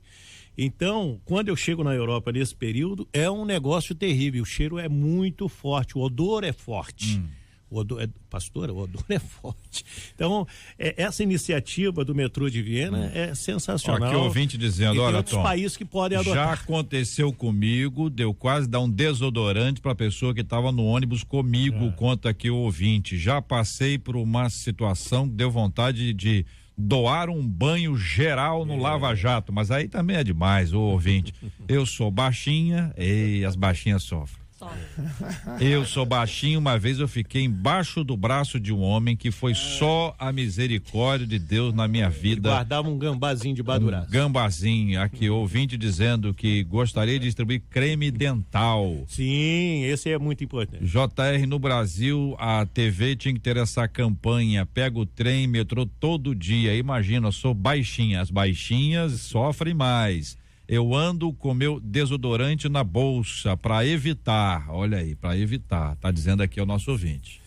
Então, quando eu chego na Europa nesse período, é um negócio terrível, o cheiro é muito forte, o odor é forte. Pastora, o odor é forte. Então, essa iniciativa do metrô de Viena é sensacional. Aqui o ouvinte dizendo, olha, outros Tom, países que podem adotar. já aconteceu comigo, deu quase dar um desodorante para a pessoa que estava no ônibus comigo, conta aqui o ouvinte. Já passei por uma situação que deu vontade de doar um banho geral no Lava Jato, mas aí também é demais, o ouvinte. Eu sou baixinha, e as baixinhas sofrem. Eu sou baixinho, uma vez eu fiquei embaixo do braço de um homem que foi só a misericórdia de Deus na minha vida. Guardava um gambazinho debaixo do braço. Gambazinho, aqui ouvinte dizendo que gostaria de distribuir creme dental. Sim, esse é muito importante. JR, no Brasil, a TV tinha que ter essa campanha, pega o trem, metrô todo dia, imagina, eu sou baixinha, as baixinhas sofrem mais. Eu ando com meu desodorante na bolsa para evitar, olha aí, para evitar, tá dizendo aqui o nosso ouvinte.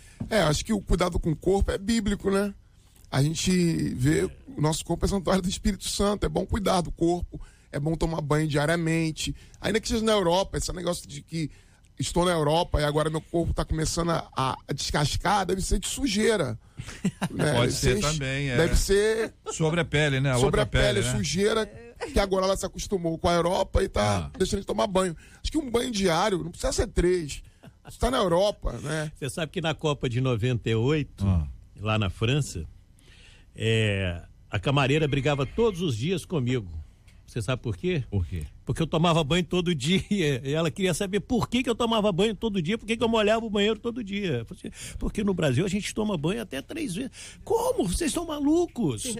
Acho que o cuidado com o corpo é bíblico, né? A gente vê o nosso corpo é santuário do Espírito Santo, é bom cuidar do corpo, é bom tomar banho diariamente, ainda que seja na Europa, esse negócio de que estou na Europa e agora meu corpo está começando a descascar, deve ser de sujeira. Né? Pode ser também, Deve ser... Sobre a pele, né? Sobre outra a pele, né? sujeira, que agora ela se acostumou com a Europa e tá deixando de tomar banho. Acho que um banho diário, não precisa ser 3. Você tá na Europa, né? Você sabe que na Copa de 98, lá na França, a camareira brigava todos os dias comigo. Você sabe por quê? Por quê? Porque eu tomava banho todo dia. E ela queria saber por que eu tomava banho todo dia, por que eu molhava o banheiro todo dia. Porque no Brasil a gente toma banho até 3 vezes. Como? Vocês estão malucos?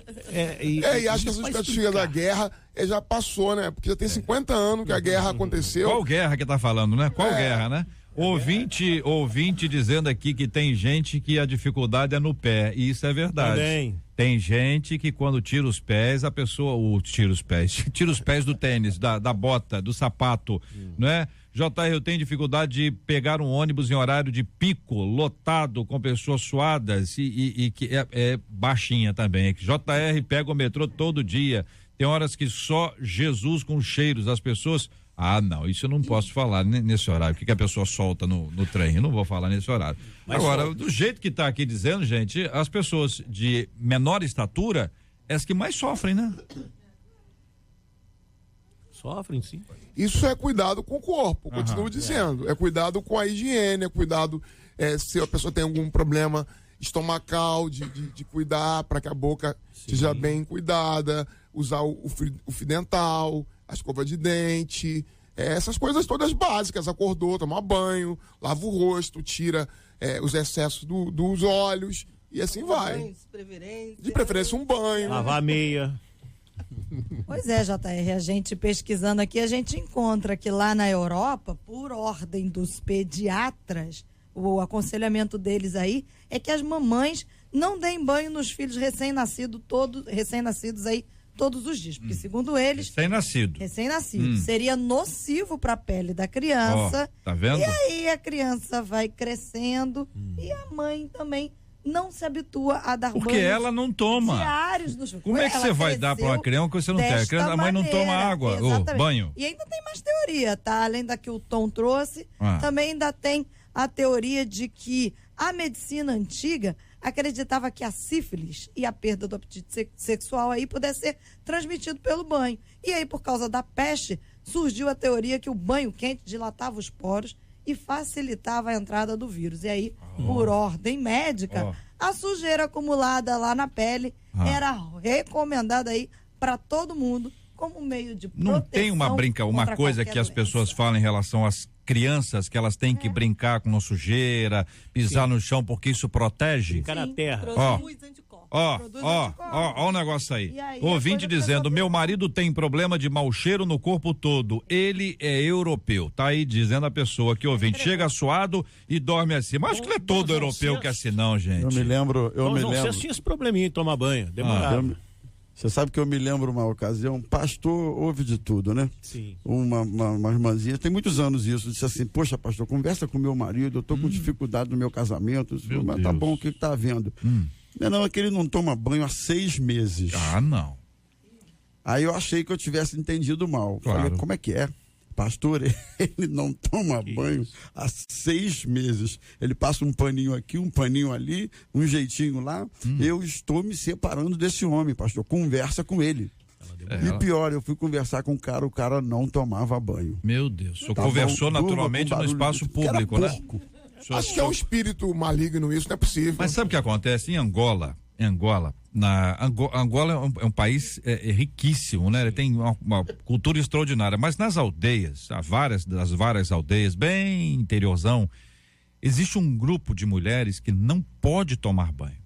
E acho que essa justificativa da guerra já passou, né? Porque já tem 50 anos que a guerra aconteceu. Qual guerra que tá falando, né? Qual guerra, né? Ouvinte dizendo aqui que tem gente que a dificuldade é no pé, e isso é verdade. Também. Tem gente que quando tira os pés, a pessoa, tira os pés do tênis, da bota, do sapato, né? JR, eu tenho dificuldade de pegar um ônibus em horário de pico, lotado, com pessoas suadas e que é baixinha também. JR pega o metrô todo dia, tem horas que só Jesus com cheiros, as pessoas... não, isso eu não posso falar nesse horário. O que a pessoa solta no trem? Eu não vou falar nesse horário. Agora, do jeito que tá aqui dizendo, gente, as pessoas de menor estatura, as que mais sofrem, né? Sofrem, sim. Isso é cuidado com o corpo, continuo dizendo. É cuidado com a higiene, é cuidado se a pessoa tem algum problema estomacal, de cuidar para que a boca seja bem cuidada, usar o fio dental, a escova de dente, essas coisas todas básicas. Acordou, toma banho, lava o rosto, tira os excessos dos olhos e assim vai. De preferência um banho. Lavar a meia. Pois é, JR, a gente pesquisando aqui, a gente encontra que lá na Europa, por ordem dos pediatras, o aconselhamento deles aí é que as mamães não deem banho nos filhos recém-nascidos aí todos os dias, porque segundo eles... Recém-nascido. Seria nocivo para a pele da criança. Tá vendo? E aí a criança vai crescendo e a mãe também não se habitua a dar porque banhos ela não toma diários nos filhos. Como é que você vai dar para uma criança que você não tem? A mãe não toma água, ou banho. E ainda tem mais teoria, tá? Além da que o Tom trouxe, também ainda tem a teoria de que a medicina antiga acreditava que a sífilis e a perda do apetite sexual aí pudesse ser transmitido pelo banho. E aí, por causa da peste, surgiu a teoria que o banho quente dilatava os poros e facilitava a entrada do vírus. E aí, por ordem médica, a sujeira acumulada lá na pele era recomendada aí para todo mundo como meio de proteção. Não tem uma coisa que as pessoas falam em relação às crianças, que elas têm que brincar com sujeira, pisar no chão, porque isso protege? Ficar na terra. Ó o negócio aí. Ouvinte dizendo, meu marido tem problema de mau cheiro no corpo todo, ele é europeu. Tá aí dizendo a pessoa que ouvinte, chega suado e dorme assim. Mas acho que não é todo europeu que é assim não, gente. Eu me lembro. Você tinha esse probleminha em tomar banho, demorava. Você sabe que eu me lembro uma ocasião, pastor ouve de tudo, né? Sim. Uma irmãzinha, tem muitos anos isso, disse assim, poxa pastor, conversa com meu marido, eu tô com dificuldade no meu casamento. Mas tá bom, o que tá havendo? Não, é que ele não toma banho há 6 meses. Ah, não. Aí eu achei que eu tivesse entendido mal. Claro. Falei, como é que é? Pastor, ele não toma banho há 6 meses. Ele passa um paninho aqui, um paninho ali, um jeitinho lá. Eu estou me separando desse homem, pastor. Conversa com ele. E pior, eu fui conversar com o cara não tomava banho. Meu Deus. O senhor conversou naturalmente no espaço público, né? Acho que é um espírito maligno isso, não é possível. Mas sabe o que acontece? Em Angola é um país riquíssimo, né? Ele tem uma cultura extraordinária, mas nas aldeias, das várias aldeias, bem interiorzão, existe um grupo de mulheres que não pode tomar banho.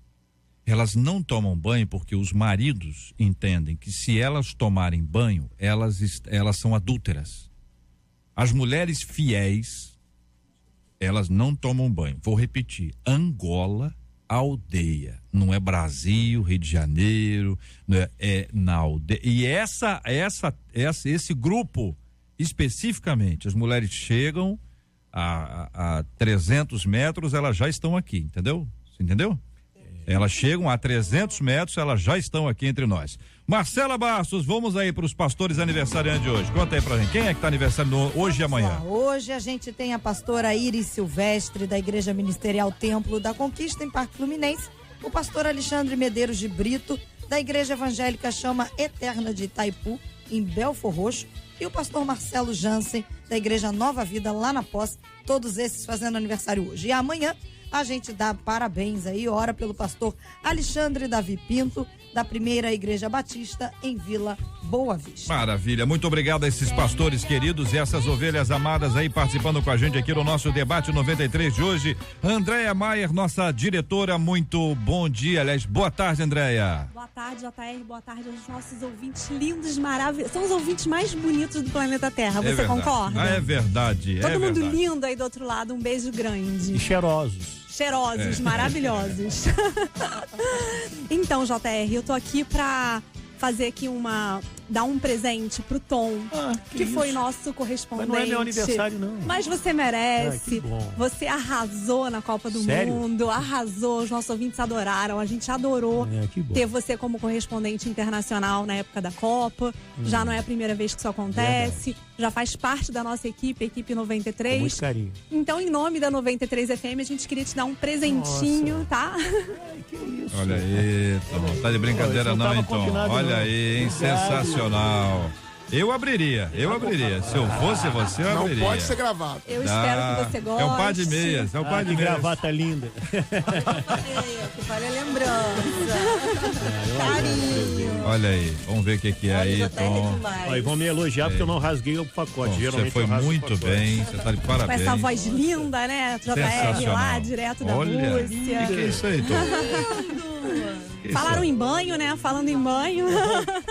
Elas não tomam banho porque os maridos entendem que se elas tomarem banho, elas são adúlteras. As mulheres fiéis, elas não tomam banho. Vou repetir, Angola, aldeia, não é Brasil, Rio de Janeiro, é na aldeia. E esse grupo, especificamente, as mulheres chegam a 300 metros, elas já estão aqui, entendeu? Você entendeu? Elas chegam a 300 metros, elas já estão aqui entre nós. Marcela Bastos, vamos aí para os pastores aniversariantes de hoje. Conta aí pra gente, quem é que está aniversariando hoje e amanhã? Hoje a gente tem a pastora Iris Silvestre, da Igreja Ministerial Templo da Conquista, em Parque Fluminense, o pastor Alexandre Medeiros de Brito, da Igreja Evangélica Chama Eterna de Itaipu, em Belfor Roxo, e o pastor Marcelo Jansen, da Igreja Nova Vida, lá na Posse, todos esses fazendo aniversário hoje. E amanhã a gente dá parabéns aí, ora pelo pastor Alexandre Davi Pinto, da Primeira Igreja Batista, em Vila Boa Vista. Maravilha, muito obrigado a esses pastores queridos e essas ovelhas amadas aí participando com a gente aqui no nosso debate 93 de hoje. Andréia Maier, nossa diretora, muito bom dia, aliás, boa tarde, Andréia. Boa tarde, JR, boa tarde aos nossos ouvintes lindos, maravilhosos. São os ouvintes mais bonitos do planeta Terra, você concorda? É verdade, Todo mundo lindo aí do outro lado, um beijo grande. E cheirosos. Maravilhosos. Então, JR, eu tô aqui pra fazer aqui dar um presente pro Tom, que foi nosso correspondente. Mas não é meu aniversário, não. Mas você merece. Que bom. Você arrasou na Copa do Sério? Mundo, arrasou, os nossos ouvintes adoraram, a gente adorou Que bom. ter você como correspondente internacional na época da Copa. Já não é a primeira vez que isso acontece. Já faz parte da nossa equipe, a equipe 93. Com muito carinho. Então, em nome da 93 FM, a gente queria te dar um presentinho, tá? Que isso? Olha aí, Tom, tá de brincadeira não, então. Olha aí, hein, sensacional. Eu abriria. Se eu fosse você, eu abriria. Não pode ser gravado. Eu espero que você goste. É um par de meias, Que gravata linda. Que vale a lembrança. Carinho. Olha aí, vamos ver o que é aí, Tom. Ó, e vão me elogiar porque eu não rasguei o pacote. Bom, você Geralmente foi eu rasgo muito o pacote. bem, você tá de Com parabéns. essa voz linda, né? JR Sensacional. lá, direto da Olha, Rússia. O que é isso aí, Tom? Falaram em banho, né? Falando em banho.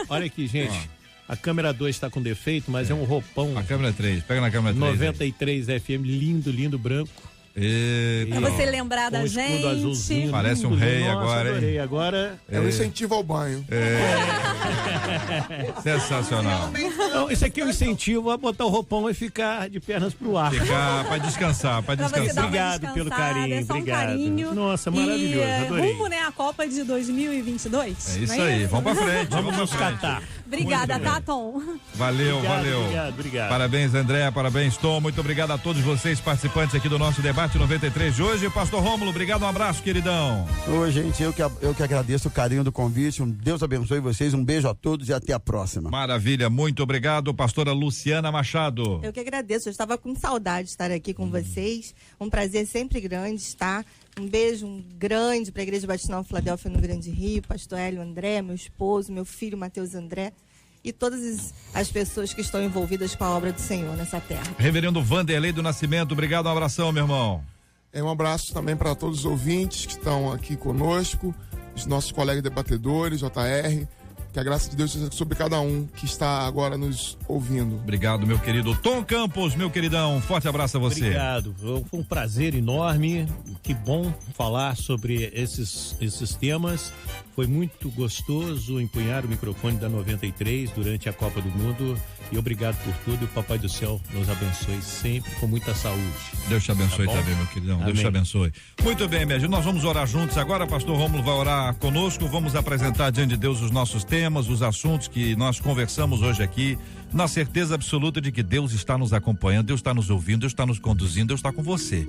Olha aqui, gente. A câmera 2 está com defeito, mas é um roupão. A câmera 3, pega na câmera 3. 93 FM, lindo, branco. Eita. Pra você lembrar da Com escudo gente. azulzinho. Parece um lindo. rei Nossa, agora, hein? adorei. Agora É um incentivo ao banho. Sensacional. Então, isso aqui é um incentivo a botar o roupão e ficar de pernas pro ar. Ficar pra descansar, Pra você dar uma Obrigado pelo descansada, carinho, é só um obrigado. carinho. Nossa, maravilhoso, E adorei. rumo, né, à Copa de 2022. É isso não aí, isso? vamos pra frente. Vamos nos pra frente. catar. Obrigada, tá, Tom? Valeu. Obrigado. Parabéns, André, parabéns, Tom. Muito obrigado a todos vocês, participantes aqui do nosso debate 93 de hoje. Pastor Rômulo, obrigado, um abraço, queridão. Oi, gente, eu que agradeço o carinho do convite. Deus abençoe vocês, um beijo a todos e até a próxima. Maravilha, muito obrigado, pastora Luciana Machado. Eu que agradeço, eu estava com saudade de estar aqui com vocês. Um prazer sempre grande estar. Um beijo grande para a Igreja Batista Nova Filadélfia no Grande Rio, pastor Hélio André, meu esposo, meu filho Matheus André e todas as pessoas que estão envolvidas com a obra do Senhor nessa terra. Reverendo Vanderlei do Nascimento, obrigado, um abração, meu irmão. Um abraço também para todos os ouvintes que estão aqui conosco, os nossos colegas debatedores, JR. Que a graça de Deus seja sobre cada um que está agora nos ouvindo. Obrigado, meu querido Tom Campos, meu queridão. Um forte abraço a você. Obrigado. Foi um prazer enorme. Que bom falar sobre esses temas. Foi muito gostoso empunhar o microfone da 93 durante a Copa do Mundo. E obrigado por tudo. E o Papai do Céu nos abençoe sempre com muita saúde. Deus te abençoe também, meu queridão. Amém. Deus te abençoe. Muito bem, minha gente. Nós vamos orar juntos agora. Pastor Rômulo vai orar conosco. Vamos apresentar diante de Deus os nossos temas, os assuntos que nós conversamos hoje aqui, na certeza absoluta de que Deus está nos acompanhando, Deus está nos ouvindo, Deus está nos conduzindo, Deus está com você.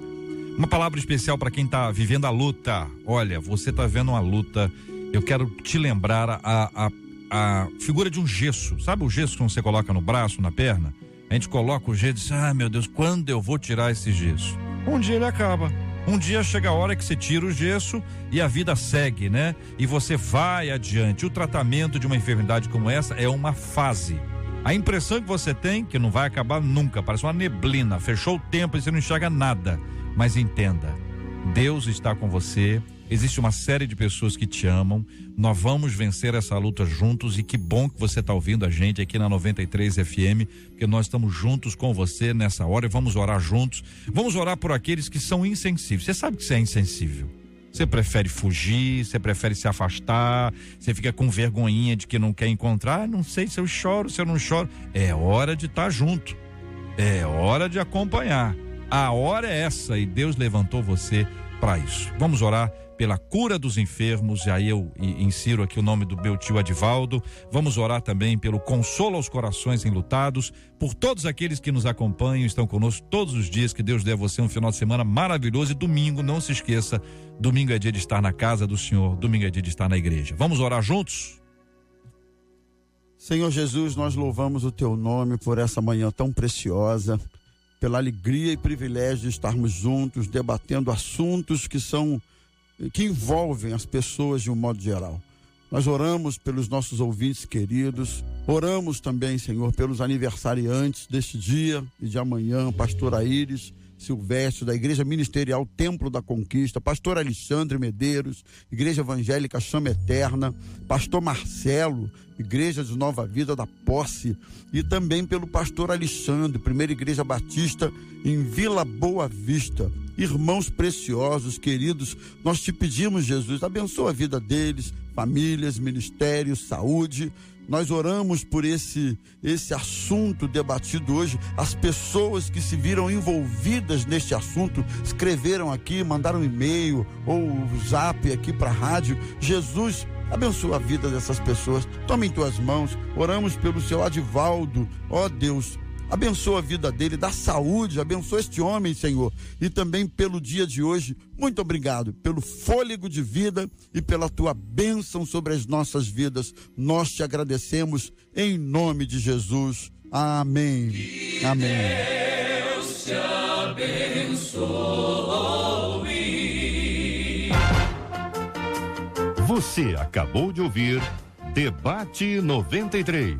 Uma palavra especial para quem está vivendo a luta. Olha, você está vendo uma luta. Eu quero te lembrar a figura de um gesso. Sabe o gesso que você coloca no braço, na perna? A gente coloca o gesso e diz, meu Deus, quando eu vou tirar esse gesso? Um dia ele acaba. Um dia chega a hora que você tira o gesso e a vida segue, né? E você vai adiante. O tratamento de uma enfermidade como essa é uma fase. A impressão que você tem, que não vai acabar nunca, parece uma neblina, fechou o tempo e você não enxerga nada. Mas entenda, Deus está com você, existe uma série de pessoas que te amam, nós vamos vencer essa luta juntos e que bom que você está ouvindo a gente aqui na 93 FM, porque nós estamos juntos com você nessa hora e vamos orar juntos, vamos orar por aqueles que são insensíveis. Você sabe que você é insensível, você prefere fugir, você prefere se afastar, você fica com vergonhinha de que não quer encontrar, não sei se eu choro, se eu não choro. É hora de estar junto, é hora de acompanhar. A hora é essa e Deus levantou você para isso. Vamos orar pela cura dos enfermos, e aí eu insiro aqui o nome do meu tio Adivaldo. Vamos orar também pelo consolo aos corações enlutados, por todos aqueles que nos acompanham, estão conosco todos os dias. Que Deus dê a você um final de semana maravilhoso e domingo, não se esqueça, domingo é dia de estar na casa do Senhor, domingo é dia de estar na igreja. Vamos orar juntos? Senhor Jesus, nós louvamos o teu nome por essa manhã tão preciosa, pela alegria e privilégio de estarmos juntos, debatendo assuntos que envolvem as pessoas de um modo geral. Nós oramos pelos nossos ouvintes queridos, oramos também, Senhor, pelos aniversariantes deste dia e de amanhã, pastor Aires Silvestre, da Igreja Ministerial Templo da Conquista, pastor Alexandre Medeiros, Igreja Evangélica Chama Eterna, pastor Marcelo, Igreja de Nova Vida da Posse, e também pelo pastor Alexandre, Primeira Igreja Batista em Vila Boa Vista. Irmãos preciosos, queridos, nós te pedimos, Jesus, abençoa a vida deles, famílias, ministérios, saúde. Nós oramos por esse assunto debatido hoje. As pessoas que se viram envolvidas neste assunto escreveram aqui, mandaram e-mail ou zap aqui para a rádio. Jesus, abençoa a vida dessas pessoas. Toma em tuas mãos. Oramos pelo seu Adivaldo. Ó Deus, abençoa a vida dele, dá saúde, abençoa este homem, Senhor. E também pelo dia de hoje, muito obrigado pelo fôlego de vida e pela tua bênção sobre as nossas vidas. Nós te agradecemos em nome de Jesus. Amém. Amém. Deus te abençoe. Você acabou de ouvir Debate 93.